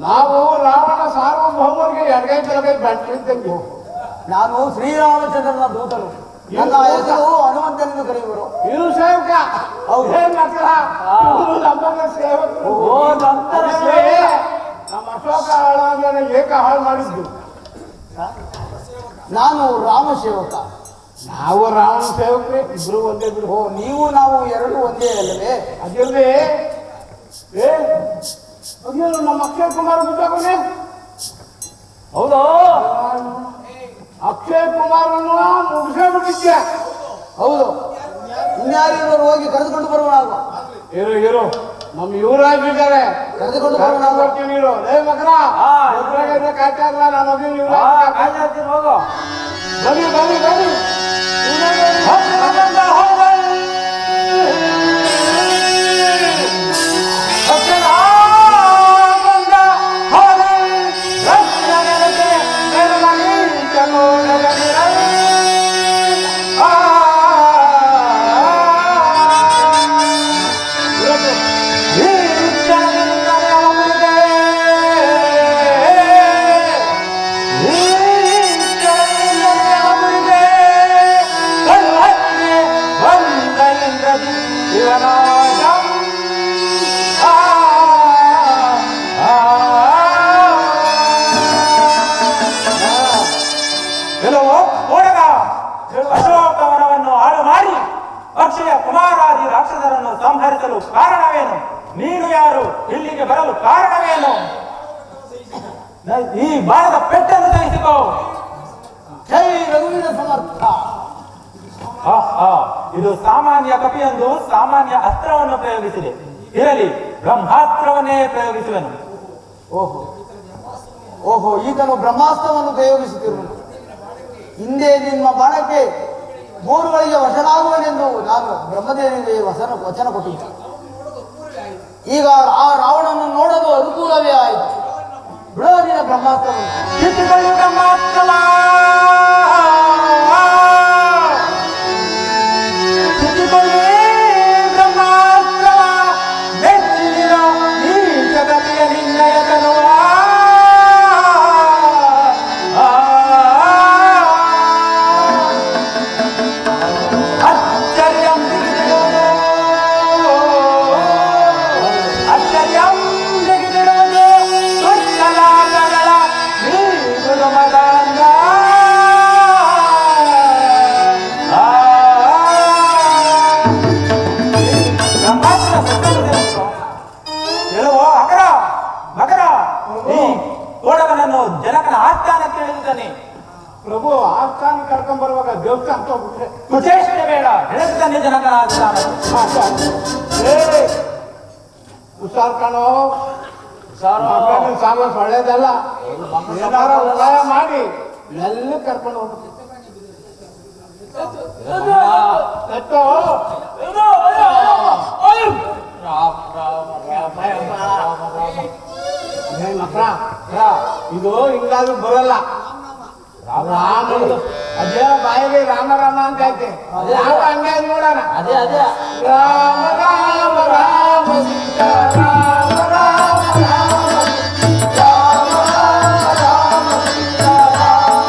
ನಾವು ರಾವಣ ಸಾರ್ವಭೌಮರಿಗೆ ಎಡಗೈ ಬಲಗೈ ಬಂಟಿದ್ದಂಗೆ. ನಾನು ಶ್ರೀರಾಮಚಂದ್ರನ ದೂತನು. ನನ್ನ ಹೆಸರು ಹನುಮಂತನೆಂದು ಕರೆಯುವರು. ಇದು ಸೇವಕ. ಹೌದು. ನಮ್ಮ ಸೇವಕರು. ನಮ್ಮ ಅಶೋಕ ಹಾಳಾದ್ರೆ ಏಕ ಹಾಳು ಮಾಡಿದ್ದು. ನಾನು ರಾಮ ಸೇವಕ. ನಾವು ರಾವಣ ಸೇವಕರೇ, ಇಬ್ರು ಒಂದೇ ಬಿಡು. ಓ, ನೀವು ನಾವು ಎರಡು ಒಂದೇ ಅಲ್ಲವೇ? ಅದಿಲ್ಲದೆ ಅದೇನು ನಮ್ಮ ಅಕ್ಷಯ್ ಕುಮಾರ್ ಬಿದ್ದಾಗನೆ. ಹೌದು, ಅಕ್ಷಯ್ ಕುಮಾರನ್ನು ಮುಗಿಸೇ ಬಿಟ್ಟಿದ್ದೆ. ಹೌದು. ಇನ್ಯಾರಿವರು ಹೋಗಿ ಕರೆದುಕೊಂಡು ಬರುವ. ಇರು ನಮ್ಮ ಯುವರಾಜ್ ಇದ್ದಾರೆ, ಕರೆದುಕೊಂಡು ಬರುವ. ಬರ್ತೀನಿ ಇರು. ಮಗನ ಕಾಯ್ತಾ ಇಲ್ಲ, ನಾನು ಹೋಗಿ ಯುವರಾಜ್ ಹೋಗು. ಬನ್ನಿ ಅಶೋಕವನವನ್ನು ಹಾಳು ಮಾಡಿ ಅಕ್ಷಯ ಕುಮಾರಾದಿ ರಾಕ್ಷಸರನ್ನು ಸಂಹರಿಸಲು ಕಾರಣವೇನು? ನೀನು ಯಾರು? ಇಲ್ಲಿಗೆ ಬರಲು ಕಾರಣವೇನು? ಈ ಬಾಣದ ಪೆಟ್ಟನ್ನು ಸಹಿಸಿಕೋ. ಜೈ ರಘುವೀರ ಸಮರ್ಥ. ಇದು ಸಾಮಾನ್ಯ ಕಪಿಯೊಂದು ಸಾಮಾನ್ಯ ಅಸ್ತ್ರವನ್ನು ಪ್ರಯೋಗಿಸಿದೆ. ಇರಲಿ, ಬ್ರಹ್ಮಾಸ್ತ್ರವನ್ನೇ ಪ್ರಯೋಗಿಸುವನು. ಓಹೋ, ಈತನು ಬ್ರಹ್ಮಾಸ್ತ್ರವನ್ನು ಪ್ರಯೋಗಿಸುತ್ತಿರುವನು. ಹಿಂದೆ ನಿಮ್ಮ ಬಾಣಕ್ಕೆ 3 ಗಳಿಗೆ ವಶನಾಗುವನೆಂದು ನಾನು ಬ್ರಹ್ಮದೇವರಿಗೆ ವಚನ ಕೊಟ್ಟಿದ್ದೆ. ಈಗ ಆ ರಾವಣನನ್ನು ನೋಡಲು ಅನುಕೂಲವೇ ಆಯಿತು. ಬಿಡೋದಿನ ಬ್ರಹ್ಮಾಸ್ತ್ರವನ್ನು. ಬ್ರಹ್ಮಾಸ್ತ್ರವ ತೋಡವನ ಕೋಡಗನನ್ನು ಜನಕನ ಆಸ್ಥಾನಕ್ಕೆ ಇಳಿದುತ್ತಾನೆ. ಪ್ರಭು ಆಸ್ಥಾನ ಕರ್ಕೊಂಡ್ ಬರುವಾಗ ದೇವಸ್ಥಾನ ಹೋಗ್ಬಿಟ್ರೆ ಕುಚೇಷ್ಟೆ ಬೇಡ, ಇಳಿದುತ್ತಾನೆ ಜನಕನ ಆಸ್ಥಾನ. ಹುಷಾರ್ ಕಾಣೋ ಸಾಮಾನು ಒಳ್ಳೇದಲ್ಲ. ಏನಾರ ಉಪಾಯ ಮಾಡಿ ಎಲ್ಲ ಕರ್ಕೊಂಡು ಹೋಗ್ಬೇಕು. ಇದು ಹಿಂಗಾದ್ರೂ ಬರಲ್ಲ. ರಾಮಂದು ಅದೇ ಬಾಯಿಗೆ ರಾಮ ರಾಮ ಅಂತ ಐತೆ. ಹಂಗಾಗಿ ನೋಡೋಣ. ಅದೇ ಅದೇ ರಾಮ ರಾಮ ರಾಮ ಸೀತಾ ರಾಮ ರಾಮ ರಾಮ ರಾಮ ರಾಮ ಸೀತಾ ರಾಮ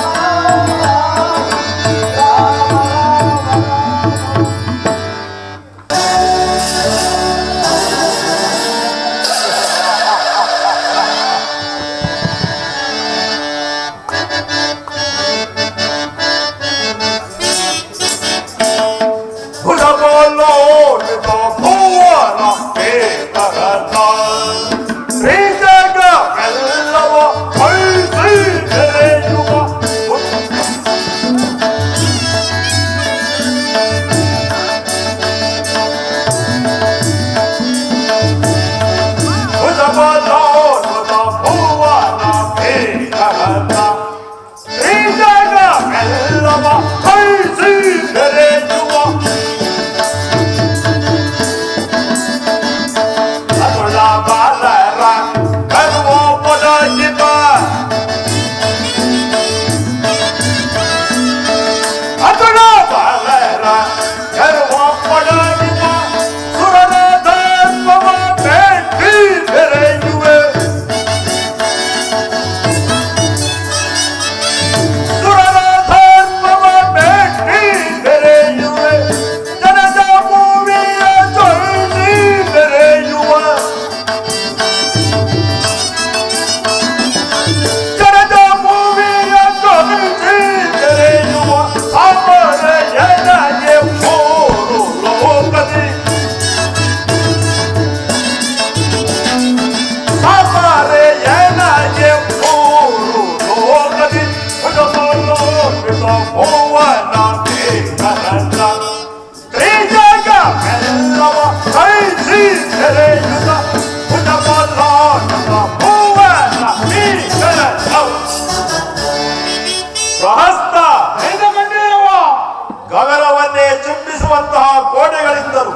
ಗಗನವನ್ನೇ ಚುಂಬಿಸುವಂತಹ ಕೋಟೆಗಳಿಂದಲೂ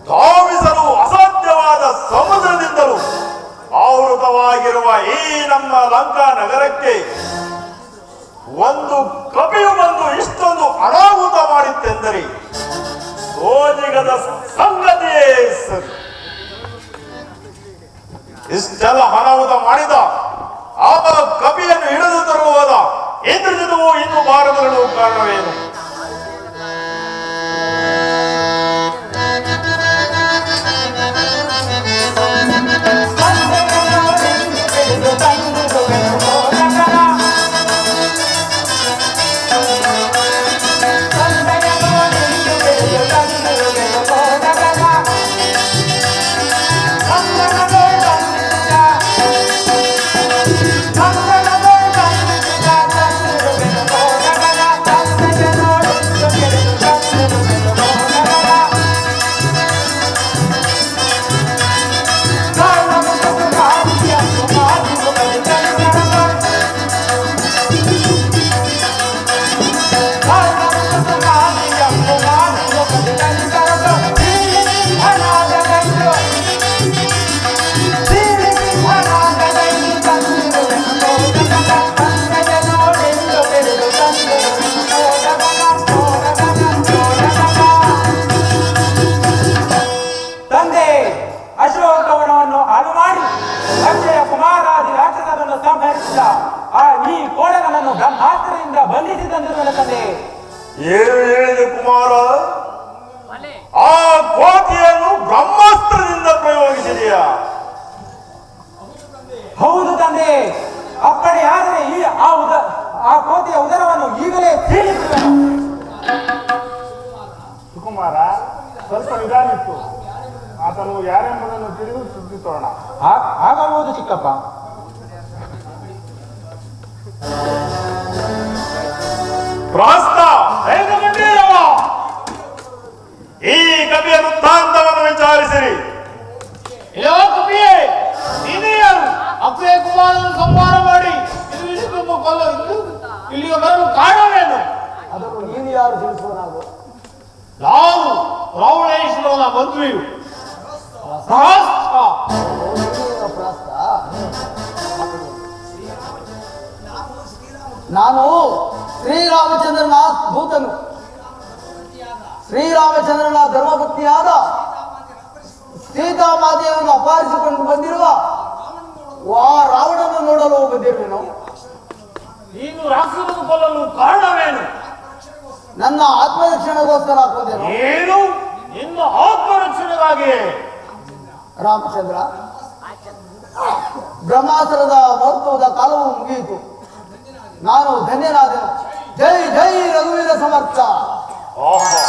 ಧಾವಿಸಲು ಅಸಾಧ್ಯವಾದ ಸಮುದ್ರದಿಂದಲೂ ಆವೃತವಾಗಿರುವ ಈ ನಮ್ಮ ಲಂಕಾ ನಗರಕ್ಕೆ ಒಂದು ಕಪಿಯು ಬಂದು ಇಷ್ಟೊಂದು ಅನಾಹುತ ಮಾಡಿತ್ತೆಂದರೆ ಸೋಜಿಗದ ಸಂಗತಿಯೇ ಸರಿ. ಇಷ್ಟೆಲ್ಲ ಅನಾಹುತ ಮಾಡಿದ ಆ ಕಪಿಯನ್ನು ಹಿಡಿದು ತರುವುದ ಇಂದ್ರಜಿತವು ಇನ್ನು ಬಾರದಿರಲು ಕಾರಣವೇನು? ಈ ಕೋಡಗನನ್ನು ಬ್ರಹ್ಮಾಸ್ತ್ರದಿಂದ ಬಂಧಿಸಿದಂದು ನನಗೆ ಏನು ಹೇಳಿದೆ ಕುಮಾರ? ಆ ಕೋತಿಯನ್ನು ಬ್ರಹ್ಮಾಸ್ತ್ರದಿಂದ ಪ್ರಯೋಗಿಸಿದೆಯಾ? ಹೌದು ತಂದೆ. ಅಪ್ಪಣೆ ಆದರೆ ಆ ಕೋತಿಯ ಉದರವನ್ನು ಈಗಲೇ ಸೀಳಿಸುವೆನು. ಸುಕುಮಾರ, ಸ್ವಲ್ಪ ನಿಧಾನಿತ್ತು. ಆತನು ಯಾರೆಂಬುದನ್ನು ತಿಳಿದು ಸುದ್ದಿ ತೋರಣ. ಆಗಬಹುದು ಚಿಕ್ಕಪ್ಪ. ತಿಳಿಸುವನಾಗು. ನಾನು ರಾವಣೇಶ್ವರನ ಮಂತ್ರಿಯು ಸಹಸ್ರ. ಪ್ರಾಸ್ತ, ನಾನು ಶ್ರೀರಾಮಚಂದ್ರನ ದೂತನು, ಶ್ರೀರಾಮಚಂದ್ರನ ಧರ್ಮಪತ್ನಿಯಾದ ಸೀತಾಮಾತೆಯನ್ನು ಅಪಹರಿಸಿಕೊಂಡು ಬಂದಿರುವ ರಾವಣನ ನೋಡಲು ಬಂದಿರುವೆನು. ನೀನು ರಾಕ್ಷಸನ್ನು ಕೊಲ್ಲಲು ಕಾರಣವೇನು? ನನ್ನ ಆತ್ಮರಕ್ಷಣೆಗೋಸ್ಕರ ಕೊಂದೆನು. ಏನು? ನಿನ್ನ ಆತ್ಮರಕ್ಷಣೆಗಾಗಿಯೇ? ರಾಮಚಂದ್ರ, ಬ್ರಹ್ಮಾಸ್ತ್ರದ ಮಹತ್ವದ ಕಾಲವು ಮುಗಿಯಿತು. ನಾನು ಧನ್ಯನಾದೆನು. ಜೈ ಜೈ ರಘುವೀರ ಸಮರ್ಥ. ಆಹಾ,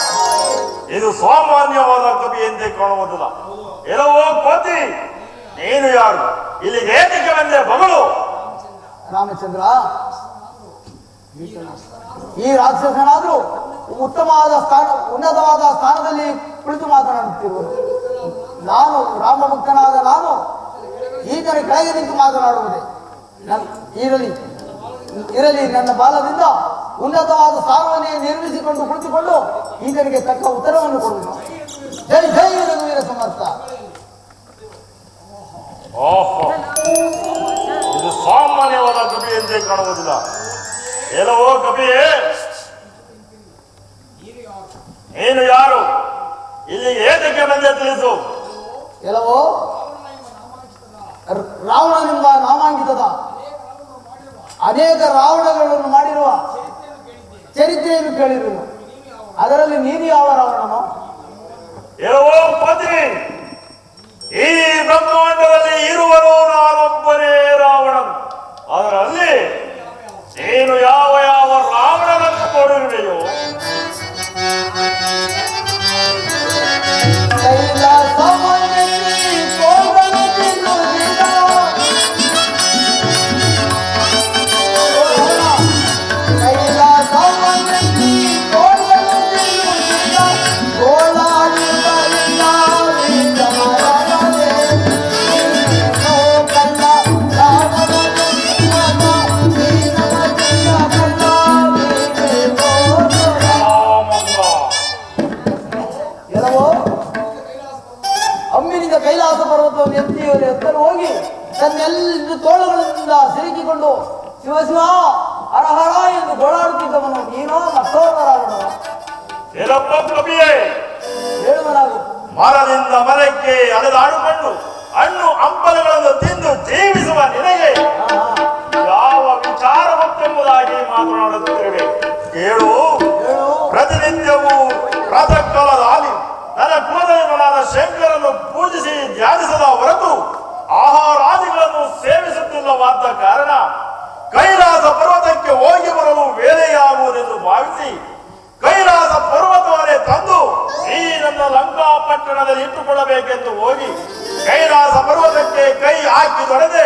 ಇದು ಸಾಮಾನ್ಯವಾದ ಕವಿ ಎಂದೇ ಕಾಣುವುದಿಲ್ಲ. ಎಲ್ಲವೋ ಕೋತಿ, ನೀನು ಯಾರು? ಇಲ್ಲಿಗೆ ಏತಕ್ಕೆ ಬಂದೆ ಮಗಳು? ರಾಮಚಂದ್ರ, ಈ ರಾಕ್ಷಸನಾದ್ರೂ ಉತ್ತಮವಾದ ಸ್ಥಾನ, ಉನ್ನತವಾದ ಸ್ಥಾನದಲ್ಲಿ ಕುಳಿತು ಮಾತನಾಡುತ್ತಿರುವರು. ನಾನು ರಾಮಭಕ್ತನಾದ ನಾನು ಈತನ ಕೆಳಗೆ ನಿಂತು ಮಾತನಾಡುವುದೇ ಇರಲಿ ನನ್ನ ಬಾಲದಿಂದ ಉನ್ನತವಾದ ಸ್ಥಾನವನ್ನೇ ನಿರ್ಮಿಸಿಕೊಂಡು ಕುಳಿತುಕೊಂಡು ಈತನಿಗೆ ತಕ್ಕ ಉತ್ತರವನ್ನು ಕೊಡುವುದು. ಜೈ ಜೈ ರಘುವೀರ ಸಮರ್ಥ. ಆಹಾ, ಇದು ಸಾಮಾನ್ಯವಾದ ಕವಿ ಎಂದೇ ಕಾಣುವುದಿಲ್ಲ. ಎಲ್ಲವೋ ಕವಿಯೇ, ನೀನು ಯಾರು? ಇಲ್ಲಿಗೆ ಏತಕ್ಕೆ ಬಂದೆ ತಿಳಿಸು. ಎಲ್ಲವೋ ರಾವಣನೆಂಬ ನಾಮಾಂಕಿತದ ಅನೇಕ ರಾವಣಗಳನ್ನು ಮಾಡಿರುವ ಚರಿತ್ರೆಯನ್ನು ಕೇಳಿರುವೆನು. ಅದರಲ್ಲಿ ನೀನು ಯಾವ ರಾವಣನೋ? ಎಲ್ಲವೋ ಪತ್ನಿ, ಈ ಬ್ರಹ್ಮಾಂಡದಲ್ಲಿ ಇರುವನು ನಾನೊಬ್ಬನೇ ರಾವಣನು. ಅದರಲ್ಲಿ ನೀನು ಯಾವ ಯಾವ ರಾವಣನನ್ನು ಕೊಡಿರುವೆಯೋ? ಅಮ್ಮಿನಿಂದ ಕೈಲಾಸ ಪರ್ವತವನ್ನು ಎತ್ತಲು ಹೋಗಿ ತನ್ನೆಲ್ಲ ತೋಳುಗಳಿಂದ ಸಿಲುಕಿಕೊಂಡು ಶಿವ ಶಿವ ಹರಹರ ಎಂದು ಗೋಳಾಡುತ್ತಿದ್ದವನು ನೀನೋ ಮತ್ತೋರಾವಣನು? ಹೇಳುವನಾಗು. ಮರದಿಂದ ಮರಕ್ಕೆ ಅಲೆದಾಡಿಕೊಂಡು ಹಣ್ಣು ಹಂಪಲುಗಳನ್ನು ತಿಂದು ಜೀವಿಸುವ ನಿನಗೆ ಯಾವ ವಿಚಾರ ಮುಖ್ಯಂಬುದಾಗಿ ಮಾತನಾಡುತ್ತಿರುವೆ? ಕೇಳು. ಪ್ರತಿನಿತ್ಯವೂ ಪ್ರಾತಃಕಾಲದಲ್ಲಿ ನನ್ನ ಕುಲದೈವನಾದ ಶಂಕರನ್ನು ಪೂಜಿಸಿ ಧ್ಯಾನಿಸದ ಹೊರತು ಆಹಾರಾದಿಗಳನ್ನು ಸೇವಿಸುತ್ತಿಲ್ಲವಾದ ಕಾರಣ ಕೈಲಾಸ ಪರ್ವತಕ್ಕೆ ಹೋಗಿ ಬರಲು ವೇಳೆಯಾಗುವುದೆಂದು ಭಾವಿಸಿ ಕೈಲಾಸ ಪರ್ವತವನ್ನೇ ತಂದು ಈ ನನ್ನ ಲಂಕಾ ಪಟ್ಟಣದಲ್ಲಿ ಇಟ್ಟುಕೊಳ್ಳಬೇಕೆಂದು ಹೋಗಿ ಕೈಲಾಸ ಪರ್ವತಕ್ಕೆ ಕೈ ಹಾಕಿ ತೊಡೆದೆ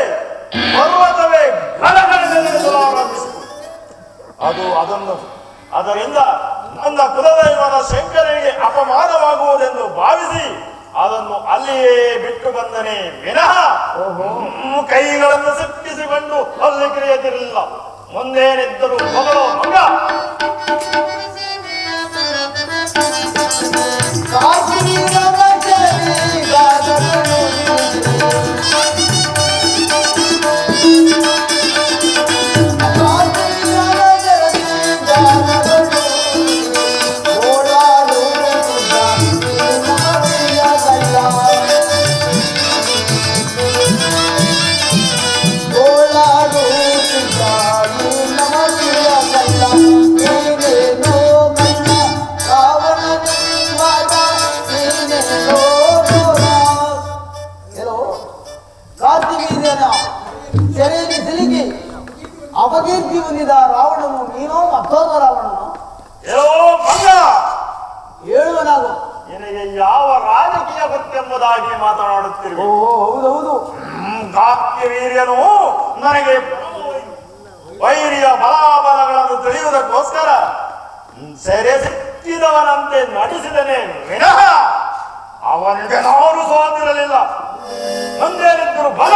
ಪರ್ವತವೇ ಗಲಗಲವೆಂದು ಅದರಿಂದ ನನ್ನ ಕುಲದೈವನ ಶಂಕರನಿಗೆ ಅಪಮಾನವಾಗುವುದೆಂದು ಭಾವಿಸಿ ಅದನ್ನು ಅಲ್ಲಿಯೇ ಬಿಟ್ಟು ಬಂದನೆ ವಿನಃ ಕೈಗಳನ್ನು ಸಿಕ್ಕಿಸಿಕೊಂಡು ಅಲ್ಲಿ ಕ್ರಿಯೆತಿರಲಿಲ್ಲ. ಮುಂದೇನಿದ್ದರು ಮಗಳು ಮಗ ಸೆರೆಯಲ್ಲಿ ಸಿಲುಕಿ ಅಪಕೀರ್ತಿ ಹೊಂದಿದ ರಾವಣನು ನೀನೋ ಮತ್ತೋದ ರಾವಣನು? ಹೇಳುವನಾಗು. ನಿನಗೆ ಯಾವ ರಾಜಕೀಯ ಗೊತ್ತೆಂಬುದಾಗಿ ಮಾತನಾಡುತ್ತಿರುವೆ? ಹೌದೌದು. ವೀರ್ಯನು ನನಗೆ ವೈರಿಯ ಬಲಾಬಲಗಳನ್ನು ತಿಳಿಯುವುದಕ್ಕೋಸ್ಕರ ಸೆರೆ ಸಿಕ್ಕಿದವನಂತೆ ನಟಿಸಿದನೆ ವಿನಃ ಅವನಿಗೆ ನಾವು ಸೋತಿರಲಿಲ್ಲ. ಮುಂದೇನಿದ್ದರು ಬಲ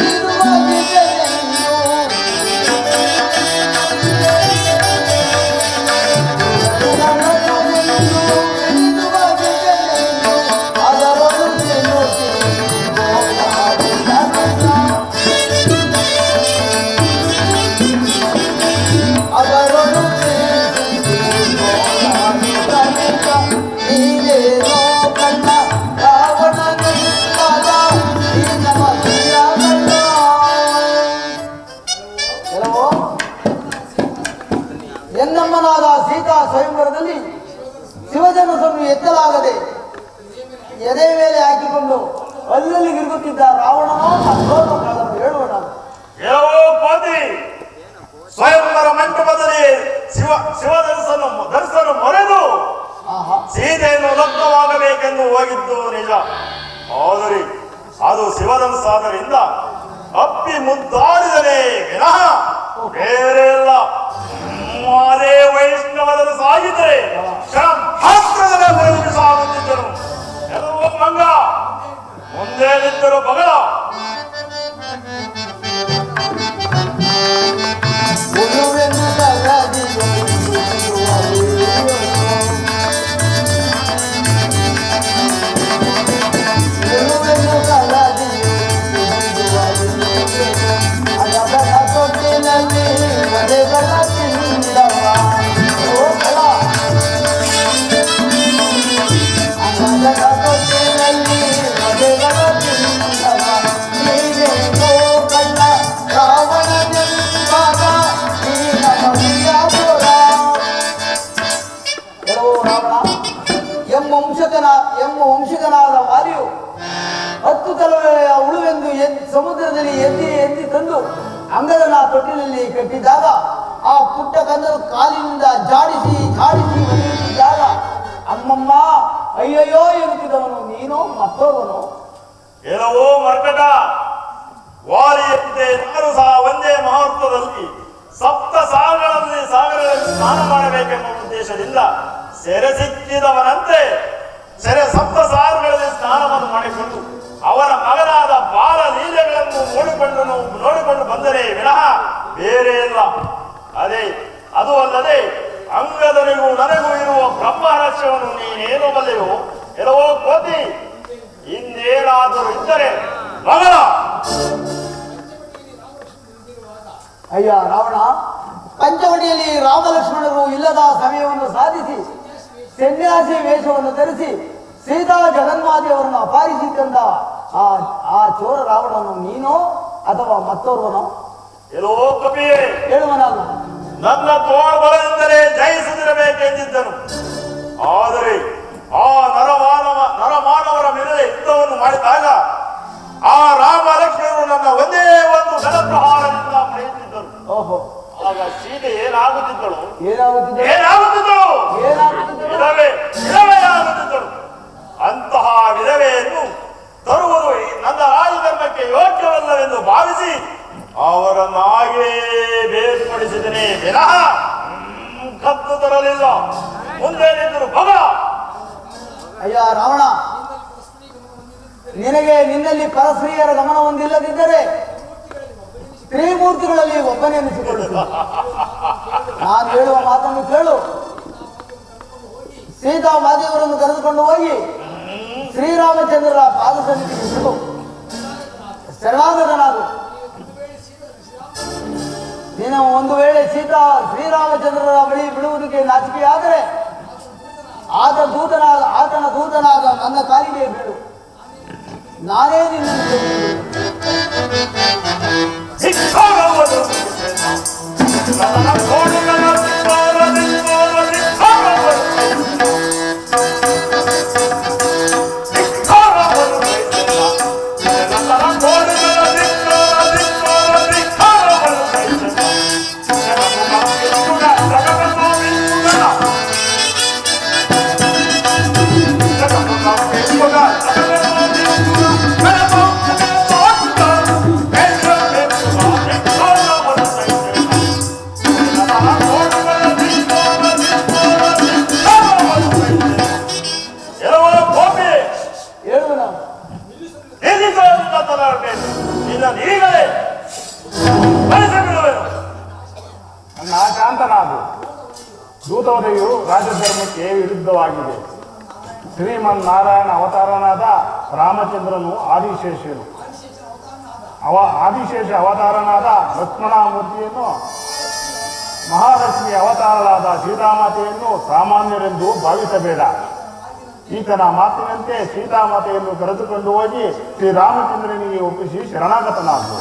ಿರುವ ಎತ್ತಲಾಗದೆ ಎದೆ ಮೇಲೆ ಹಾಕಿಕೊಂಡು ಅಲ್ಲಲ್ಲಿ ಗಿರುಗುತ್ತಿದ್ದ ರಾವಣನೋ ಮತ್ತೋನು ಕಾಲನ್ನು ಹೇಳುವ ನಾವು. ಎಲ್ಲವೋ ಕೋತಿ ಸ್ವಯಂವರ ಮಂಟಪದಲ್ಲಿ ಧರಿಸಲು ಮೊರೆದು ಸೀತೆಯನ್ನು ಲಗ್ನವಾಗಬೇಕೆಂದು ಹೋಗಿದ್ದು ನಿಜ. ಆದರೆ ಅದು ಶಿವಧನಸ್ಸಾದ್ದರಿಂದ ಅಪ್ಪಿ ಮುದ್ದಾಡಿದರೆ ವಿನಃ ಬೇರೆ ಇಲ್ಲ. ಅದೇ ವೈಷ್ಣವದಲ್ಲಿ ಸಾಗಿದರೆ ಶಾಸ್ತ್ರದಲ್ಲೇ ಹೊರಗೆ ಸಾಗುತ್ತಿದ್ದರು. ಎಲ್ಲವೋ ಮಂಗ ಮುಂದೆ ನಿಂತರು ಬಗಳ. ವಂಶಕನಾದ ವಾಲಿಯು 10 ತಲೆಯ ಉಳುವೆಂದು ಸಮುದ್ರದಲ್ಲಿ ಎತ್ತಿ ತಂದು ಅಂಗದನ ತೊಟ್ಟಿನಲ್ಲಿ ಕಟ್ಟಿದಾಗ ಆ ಪುಟ್ಟ ಕಂದನು ಕಾಲಿನಿಂದ ಜಾಡಿಸಿ ಒಡೆಯುತ್ತಿದ್ದಾಗ ಅಮ್ಮಮ್ಮ ಅಯ್ಯಯ್ಯೋ ಎನ್ನುತ್ತಿದ್ದವನು ನೀನು ಮತ್ತೋರ್ವನು. ಎಲ್ಲವೋ ಮರ್ಕಟ, ವಾಲಿಯಂತೆ ನಾನು ಸಹ ಒಂದೇ ಮುಹೂರ್ತದಲ್ಲಿ ಸಪ್ತ ಸಾಗರದಲ್ಲಿ ಸ್ನಾನ ಮಾಡಬೇಕೆಂಬ ಉದ್ದೇಶದಿಂದ ಸೆರೆ ಸಿಕ್ಕಿದವನಂತೆ ಸಪ್ತ ಸಾಗರಗಳಲ್ಲಿ ಸ್ನಾನವನ್ನು ಮಾಡಿಕೊಂಡು ಅವರ ಮಗನಾದ ಬಾಲ ಲೀಲೆಗಳನ್ನು ನೋಡಿಕೊಂಡು ಬಂದರೆ ವಿನಃ ಬೇರೆ ಇಲ್ಲ. ಅದು ಅಲ್ಲದೆ ಅಂಗದನಿಗೂ ನನಗೂ ಇರುವ ಬ್ರಹ್ಮರಹಸ್ಯವನ್ನು ನೀನೇನು ಬಲ್ಲೆಯೋ. ಎಲ್ಲವೋ ಕೋತಿ, ಇನ್ನೇನಾದರೂ ಇದ್ದರೆ ಮಗಳ. ಅಯ್ಯ ರಾವಣ, ಪಂಚವಟಿಯಲ್ಲಿ ರಾಮಲಕ್ಷ್ಮಣರು ಇಲ್ಲದ ಸಮಯವನ್ನು ಸಾಧಿಸಿ ಸನ್ಯಾಸಿ ವೇಷವನ್ನು ಧರಿಸಿ ಸೀತಾ ಜಗನ್ಮಾತೆಯವರನ್ನು ಅಪಹರಿಸಿದ್ದಂತ ಆ ಚೋರ ರಾವಣನು ನೀನೋ ಅಥವಾ ಮತ್ತೋರ್ವನೋ? ಎಲ್ಲೋ ಕಪಿಯೇ, ಹೇಳುವನಲ್ಲ. ನನ್ನ ತೋಳ್ಬಲದಿಂದಲೇ ಜಯಿಸದಿರಬೇಕೆಂದಿದ್ದನು. ಆದರೆ ಆ ನರಮಾನವರ ಮೇಲೆ ಯುದ್ಧವನ್ನು ಮಾಡಿದಾಗ ಆ ರಾಮ ಲಕ್ಷ್ಮಣರು ನನ್ನ ಒಂದೇ ಒಂದು ಗಲಪ್ರಹಾರದಿಂದ ಪಡೆಯುತ್ತಿದ್ದರು. ಓಹೋ, ಆಗ ಸೀತೆ ಏನಾಗುತ್ತಿದ್ದಳು? ವಿಧವೆಯಾಗುತ್ತಿದ್ದಳು. ಅಂತಹ ವಿಧವೆಯನ್ನು ತರುವುದು ನನ್ನ ರಾಜಧರ್ಮಕ್ಕೆ ಯೋಗ್ಯವಲ್ಲವೆಂದು ಭಾವಿಸಿ ಅವರನ್ನಾಗೇ ಬೇರ್ಪಡಿಸಿದನೇ ವಿನಃ ಕದ್ದು ತರಲಿಲ್ಲ. ಮುಂದೆ ನಿಂತರು ಭಗ. ಅಯ್ಯ ರಾವಣ, ನಿನ್ನಲ್ಲಿ ಪರಸ್ತ್ರೀಯರ ಗಮನ ಹೊಂದಿಲ್ಲದಿದ್ದರೆ ತ್ರಿಮೂರ್ತಿಗಳಲ್ಲಿ ಒಬ್ಬನೆನಿಸಿಕೊಳ್ಳುತ್ತದೆ. ನಾನು ಹೇಳುವ ಮಾತನ್ನು ಕೇಳು. ಸೀತಾ ಮಾದೇವರನ್ನು ಕರೆದುಕೊಂಡು ಹೋಗಿ ಶ್ರೀರಾಮಚಂದ್ರರ ಪಾದ ಸನ್ನಿಧಿಗೆ ಬಿಡು, ಶರಣಾಗತನಾಗು. ನೀನು ಒಂದು ವೇಳೆ ಶ್ರೀರಾಮಚಂದ್ರರ ಬಳಿ ಬಿಡುವುದಕ್ಕೆ ನಾಚಿಕೆಯಾದರೆ ಆತನ ದೂತನಾದ ನನ್ನ ಕಾಲಿಗೆ ಬೀಳು. ನಾನೇ ನಿನ್ನನ್ನು ದೂತೋದಯು ರಾಜಧರ್ಮಕ್ಕೆ ವಿರುದ್ಧವಾಗಿದೆ. ಶ್ರೀಮನ್ನಾರಾಯಣ ಅವತಾರನಾದ ರಾಮಚಂದ್ರನು ಆದಿಶೇಷನು, ಆದಿಶೇಷ ಅವತಾರನಾದ ಲಕ್ಷ್ಮಣಮೂರ್ತಿಯನ್ನು, ಮಹಾಲಕ್ಷ್ಮಿ ಅವತಾರರಾದ ಸೀತಾಮಾತೆಯನ್ನು ಸಾಮಾನ್ಯರೆಂದು ಭಾವಿಸಬೇಡ. ಈತನ ಮಾತಿನಂತೆ ಸೀತಾಮಾತೆಯನ್ನು ಕರೆದುಕೊಂಡು ಹೋಗಿ ಶ್ರೀರಾಮಚಂದ್ರನಿಗೆ ಒಪ್ಪಿಸಿ ಶರಣಾಗತನಾದನು.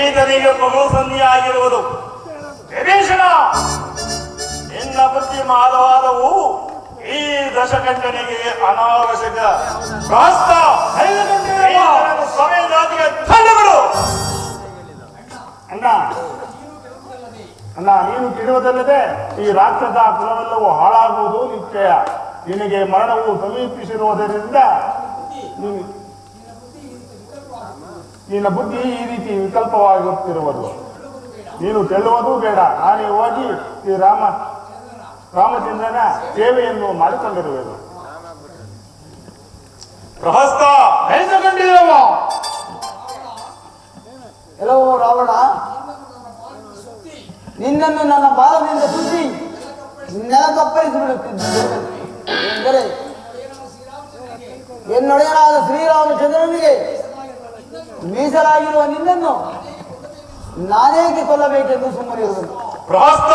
ಈತನಿಗೆ ಮಗಳು ಸಂಧಿಯಾಗಿರುವುದು ವಿಭೀಷಣ. ನಿನ್ನ ಬುದ್ಧಿ ಮಾದವಾದವು ಈ ದಶಕಂಠನಿಗೆ ಅನಾವಶ್ಯಕ ಪ್ರಾಸ್ತ ಸಮಯ ಜಾತಿಗೆ ತಳ್ಳಿಬಿಡು. ಅಣ್ಣ ಅಣ್ಣ, ನೀನು ಕೆಡುವುದಲ್ಲದೆ ಈ ರಾಕ್ಷಸ ಕುಲವೆಲ್ಲವೂ ಹಾಳಾಗುವುದು ನಿಶ್ಚಯ. ನಿನಗೆ ಮರಣವು ಸಮೀಪಿಸಿರುವುದರಿಂದ ನಿನ್ನ ಬುದ್ಧಿ ಈ ರೀತಿ ವಿಕಲ್ಪವಾಗುತ್ತಿರುವುದು. ನೀನು ತೆಳ್ಳುವುದೂ ಬೇಡ. ನಾನೇ ಹೋಗಿ ಈ ರಾಮಚಂದ್ರನ ಸೇವೆಯನ್ನು ಮಾಡಿಕೊಂಡಿರುವೆನು. ಪ್ರಹಸ್ತ ಎಲ್ಲವೋ ರಾವಣ, ನಿನ್ನನ್ನು ನನ್ನ ಬಾಲದಿಂದ ಸುದ್ದಿ ನೆಲಕಪ್ಪಳಿಸಿ ಬಿಡುತ್ತಿದ್ದರೆ ಎಂದರೆ ಎನ್ನೊಡೆಯನಾದ ಶ್ರೀರಾಮಚಂದ್ರನಿಗೆ ಮೀಸಲಾಗಿರುವ ನಿನ್ನನ್ನು ನಾನೇಕೆ ಕೊಲ್ಲಬೇಕೆಂದು ಸುಮ್ಮನಿರುವುದು. ಪ್ರಹಸ್ತ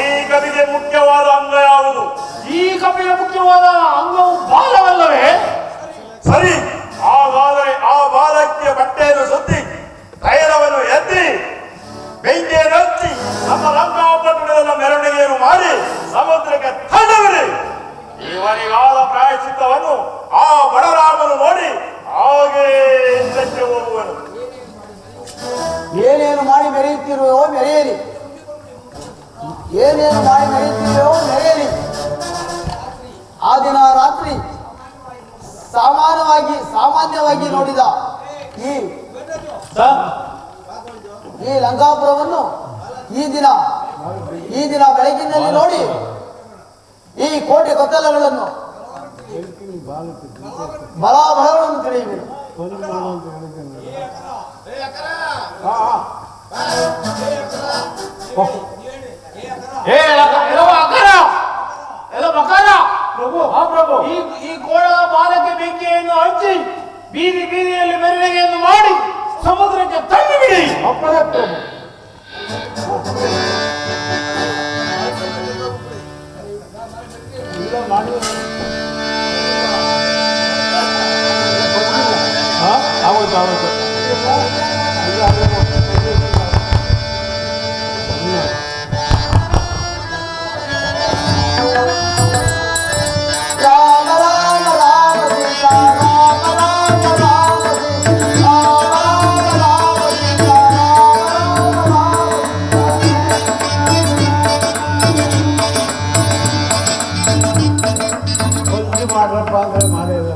ಈ ಕವಿಗೆ ಮುಖ್ಯವಾದ ಅಂಗ ಯಾವುದು? ಈ ಕಪಿಯ ಮುಖ್ಯವಾದ ಅಂಗವು ಬಾಲವಲ್ಲವೇ? ಸರಿ, ಹಾಗಾದರೆ ಆ ಬಾಲಕ್ಕೆ ಬಟ್ಟೆಯನ್ನು ಸುತ್ತಿ ತೈಲವನ್ನು ಎತ್ತಿ ಬೆಂಕಿಯನ್ನು ಹಚ್ಚಿ ನಮ್ಮ ರಂಗಪಟ್ಟಣದ ಮೆರವಣಿಗೆಯನ್ನು ಮಾಡಿ ಸಮುದ್ರಕ್ಕೆ ತಳ್ಳಬಿಡಿ. ಇವನಿಗಾದ ಪ್ರಾಯಶ್ಚಿತ್ತವನ್ನು ಆ ಬಡರಾಮನು ನೋಡಿ ಹಾಗೇ ಹಿಂದಕ್ಕೆ ಹೋಗುವನು. ಏನೇನು ಮಾಡಿ ಮೆರೆಯುತ್ತಿರುವೋ ಮೆರೆಯಲಿ, ಏನೇನು ಮಾಡಿ ಮೆರೆಯುತ್ತಿರುವೋ ಮೆರೆಯಲಿ. ಆ ದಿನ ರಾತ್ರಿ ಸಾಮಾನ್ಯವಾಗಿ ನೋಡಿದ ಈ ಲಂಕಾಪುರವನ್ನು ಈ ದಿನ ಬೆಳಗಿನಲ್ಲಿ ನೋಡಿ ಈ ಕೋಟೆ ಕೊತ್ತಲಗಳನ್ನು ಬಲಾಬಲಗಳನ್ನು ತಿಳಿಯುವೆ. ಈ ಕೋಳದ ಬಾಲಕ್ಕೆ ಬೆಂಕಿಯನ್ನು ಹಚ್ಚಿ ಬೀದಿಯಲ್ಲಿ ಮೆರವಣಿಗೆಯನ್ನು ಮಾಡಿ ಸಮುದ್ರಕ್ಕೆ ತಳ್ಳಿಬಿಡಿ. ರಾಮ ರಾಮ ರಾಮ ಸೀತಾ ರಾಮ ರಾಮ ರಾಮ ಸೀತಾ ರಾಮ ರಾಮ ಸೀತಾ ರಾಮ ರಾಮ ಮಾಡ್ರಪ್ಪ ಅಂದ್ರೆ ಮಾಡಿಲ್ಲ.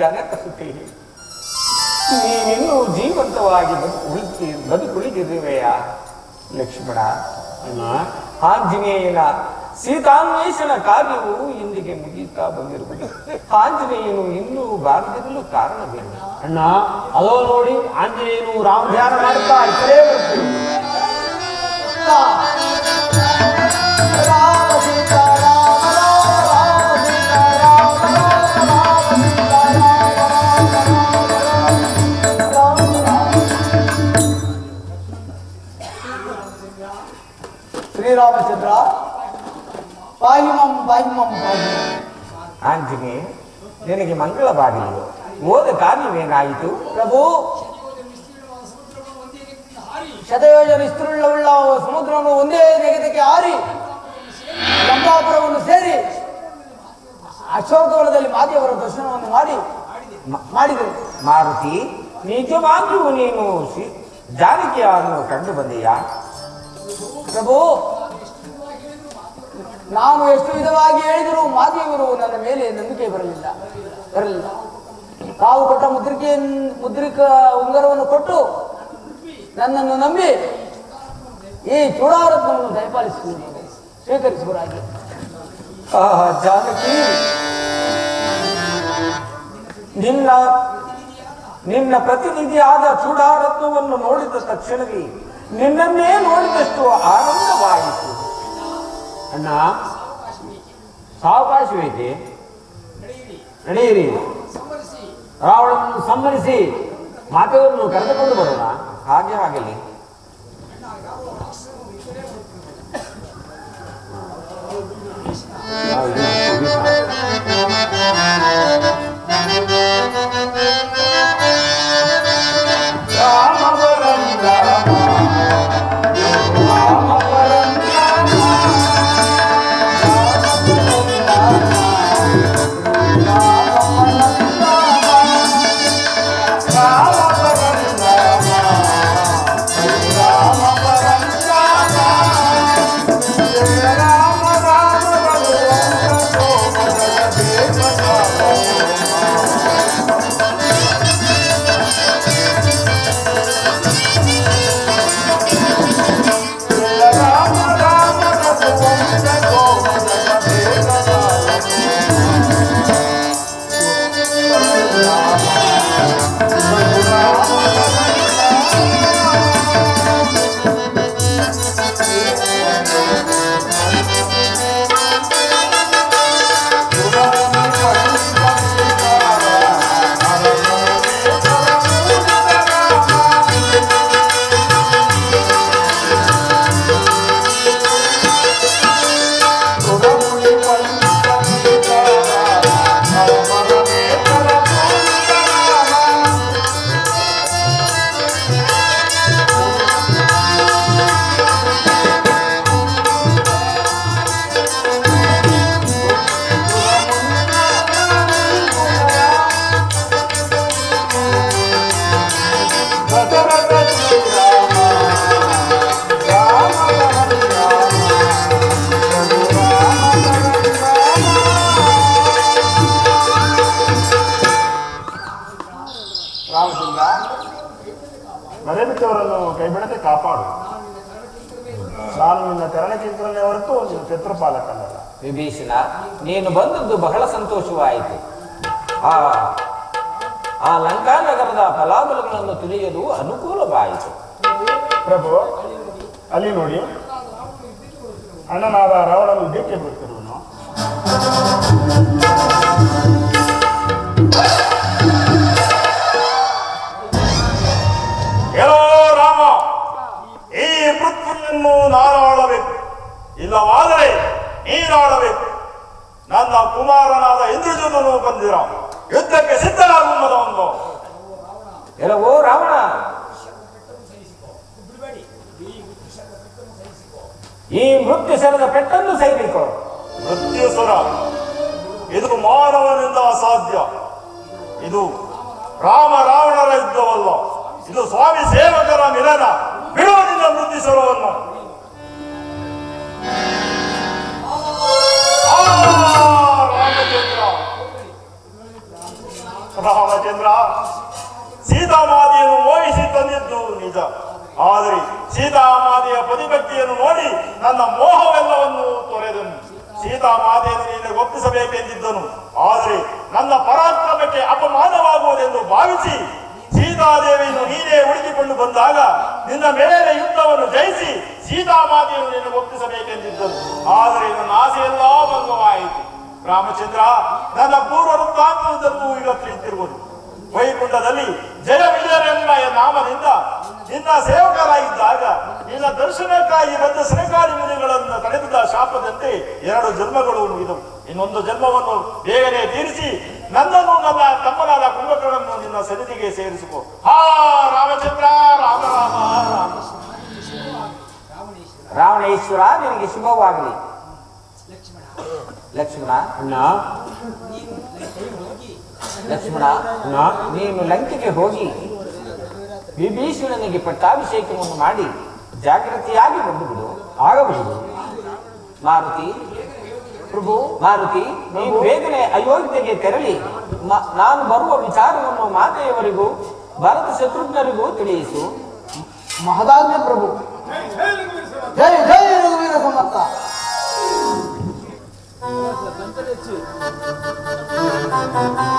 ಜನಕ ಸುತಿ ನೀನಿನ್ನೂ ಜೀವಂತವಾಗಿ ಬದುಕುಳಿದಿರುವೆಯ ಲಕ್ಷ್ಮಣ. ಆಂಜನೇಯನ ಸೀತಾನ್ವೇಷಣ ಕಾರ್ಯವು ಇಂದಿಗೆ ಮುಗಿಯುತ್ತಾ ಬಂದಿರುವುದು. ಆಂಜನೇಯನು ಇನ್ನೂ ಬಾರದಿರಲು ಕಾರಣವೇನು? ಅಣ್ಣ ಅದೋ ನೋಡಿ, ಆಂಜನೇಯನು ರಾಮ ಧ್ಯಾನ ಮಾಡುತ್ತಾ ಇತರೇ ಬರ್ತೀವಿ. ಶ್ರೀರಾಮಚಂದ್ರ ಪಾಹಿಮಂ ಪಾಹಿಮಂ ಪಾಹಿಮಂ. ಆಂಜನೇಯ, ನಿನಗೆ ಮಂಗಳವಾಗಲಿ. ಹೋದ ಕಾರ್ಯವೇನಾಯಿತು? ಪ್ರಭು, ಶತಯೋಜನ ವಿಸ್ತೀರ್ಣವುಳ್ಳ ಸಮುದ್ರವನ್ನು ಒಂದೇ ನೆಗೆದಕ್ಕೆ ಹಾರಿ ಲಂಕಾಪುರವನ್ನು ಸೇರಿ ಅಶೋಕವನದಲ್ಲಿ ಮಾತೆಯವರ ದರ್ಶನವನ್ನು ಮಾಡಿದರು. ಮಾರುತಿ, ನಿಜವಾಗಿಯೂ ನೀನು ಜಾನಕಿಯನ್ನು ಕಂಡು ಬಂದೆಯಾ? ಪ್ರಭು, ನಾನು ಎಷ್ಟು ವಿಧವಾಗಿ ಹೇಳಿದರೂ ಮಾತೆಯವರು ನನ್ನ ಮೇಲೆ ನಂಬಿಕೆ ಬರಲಿಲ್ಲ. ತಾವು ಕೊಟ್ಟ ಮುದ್ರಿಕ ಉಂಗರವನ್ನು ಕೊಟ್ಟು ನನ್ನನ್ನು ನಂಬಿ ಈ ಚೂಡಾರತ್ನವನ್ನು ದಯಪಾಲಿಸುವುದು ಸ್ವೀಕರಿಸುವರಾಗಿ. ಜಾನಕಿ, ನಿನ್ನ ಪ್ರತಿನಿಧಿಯಾದ ಚೂಡಾರತ್ನವನ್ನು ನೋಡಿದ ತಕ್ಷಣವೇ ನಿನ್ನನ್ನೇ ನೋಡಿದಷ್ಟು ಆನಂದವಾಯಿತು. ಅಣ್ಣ ಸಾವಕಾಶವೈತಿ, ನಡೆಯಿರಿ. ರಾವಣನನ್ನು ಸಂಹರಿಸಿ ಮಾತೆಯವರನ್ನು ಕರೆದುಕೊಂಡು ಬರೋಣ. ಹಾಗೆ ಆಗಲಿ. ನರೇಬಿಟ್ಟವರನ್ನು ಕೈಬಿಡದೆ ಕಾಪಾಡು. ನಾನು ನಿನ್ನ ತೆರಳಕ್ಕಿಂತಲೇ ಹೊರತು ನಿನ್ನ ಪಿತೃಪಾಲಕನಲ್ಲ. ವಿಭೀಷಣ, ನೀನು ಬಂದದ್ದು ಬಹಳ ಸಂತೋಷವಾಯಿತು. ಆ ಲಂಕಾನಗರದ ಫಲಾಫಲಗಳನ್ನು ತಿಳಿಯಲು ಅನುಕೂಲವಾಯಿತು. ಪ್ರಭು, ಅಲ್ಲಿ ನೋಡಿ, ಅಣ್ಣನಾದ ರಾವಣನು ಇದಕ್ಕೆ ಬರ್ತಿರುವನು. ಹೇಳೋ ರಾಮ, ಈ ಪೃಥ್ವಿಯನ್ನು ನಾನು ಆಳಬೇಕು, ಇಲ್ಲವಾದರೆ ನೀನಾಳಬೇಕು. ನನ್ನ ಕುಮಾರನಾದ ಇಂದ್ರಜೂತನು ಬಂದಿರ ಯುದ್ಧಕ್ಕೆ ಸಿದ್ಧನಾಗುವುದು ಒಂದು. ಎಲ್ಲವೋ ರಾವಣ, ಈ ಮೃತ್ಯು ಶರದ ಪೆಟ್ಟನ್ನು ಸೈನಿಕೋ. ಮೃತ್ಯು ಸುರ ಇದು ಮಾನವನಿಂದ ಅಸಾಧ್ಯ. ಇದು ರಾಮ ರಾವಣರ ಯುದ್ಧವಲ್ಲ, ಇದು ಸ್ವಾಮಿ ಸೇವಕರ ಮಿಲನ. ಬಿಡುವನಿಂದ ಮೃತ್ಯು ಸುರವನ್ನು. ರಾಮಚಂದ್ರ, ರಾಮಚಂದ್ರ, ಸೀತಾಮಾತೆಯನ್ನು ಮೋಹಿಸಿ ತಂದಿದ್ದು ನಿಜ. ಆದರೆ ಸೀತಾಮಾತೆಯ ಪತಿಭಕ್ತಿಯನ್ನು ನೋಡಿ ನನ್ನ ಮೋಹವೆಲ್ಲವನ್ನು ತೊರೆದನು. ಸೀತಾಮಾತೆಯನ್ನು ನಿನಗೆ ಒಪ್ಪಿಸಬೇಕೆಂದಿದ್ದನು. ಆದರೆ ನನ್ನ ಪರಾಕ್ರಮಕ್ಕೆ ಅಪಮಾನವಾಗುವುದೆಂದು ಭಾವಿಸಿ ಸೀತಾದೇವಿಯನ್ನು ನೀನೇ ಹುಡುಕಿಕೊಂಡು ಬಂದಾಗ ನಿನ್ನ ಮೇಲೆ ಯುದ್ಧವನ್ನು ಜಯಿಸಿ ಸೀತಾಮಾತೆಯನ್ನು ನಿನಗೆ ಒಪ್ಪಿಸಬೇಕೆಂದಿದ್ದನು. ಆದರೆ ನನ್ನ ಆಸೆಯೆಲ್ಲ ಭಂಗವಾಯಿತು. ರಾಮಚಂದ್ರ, ನನ್ನ ಪೂರ್ವ ವೃತ್ತಾಂತದಲ್ಲೂ ಈಗ ತಿಳಿದಿರುವುದು. ವೈಕುಂಠದಲ್ಲಿ ಜಯ ವಿಜಯರೆಂಬ ನಾಮದಿಂದ ನಿನ್ನ ಸೇವಕರಾಗಿದ್ದಾಗ ನಿನ್ನ ದರ್ಶನಕ್ಕಾಗಿ ಬಂದ ಸರಕಾರಿ ಮುನಿಗಳನ್ನು ತಡೆದ ಶಾಪದಂತೆ 2 ಜನ್ಮಗಳು ಮುಗಿದವು. ಇನ್ನೊಂದು ಜನ್ಮವನ್ನು ಬೇಗನೆ ತೀರಿಸಿ ನನ್ನನ್ನು ನನ್ನ ತಮ್ಮನಾದ ಕುಂಭಕರ್ಣನನ್ನು ನಿನ್ನ ಸನ್ನಿಧಿಗೆ ಸೇರಿಸಿಕೊ. ಹಾ ರಾಮಚಂದ್ರ, ರಾಮ ರಾಮ ರಾಮ. ರಾವಣೇಶ್ವರ, ನಿನಗೆ ಶುಭವಾಗಲಿ. ಲಕ್ಷ್ಮಣ ಲಕ್ಷ್ಮಣ, ನೀನು ಲಂಕೆಗೆ ಹೋಗಿ ವಿಭೀಷಣನಿಗೆ ಪಟ್ಟಾಭಿಷೇಕವನ್ನು ಮಾಡಿ ಜಾಗೃತಿಯಾಗಿ ಬಂದುಬಿಡು. ಆಗಬಹುದು. ಮಾರುತಿ ಪ್ರಭು, ಮಾರುತಿ, ನೀನು ಬೇಗನೆ ಅಯೋಧ್ಯೆಗೆ ತೆರಳಿ ನಾನು ಬರುವ ವಿಚಾರವನ್ನು ಮಾತೆಯವರಿಗೂ ಭರತ ಶತ್ರುಘ್ನರಿಗೂ ತಿಳಿಯಿಸು. ಮಹದಾಜ್ಞೆ ಪ್ರಭು. ಜೈ ಜೈ ರಘುವೀರ ಸಮರ್ಥ. Thank you.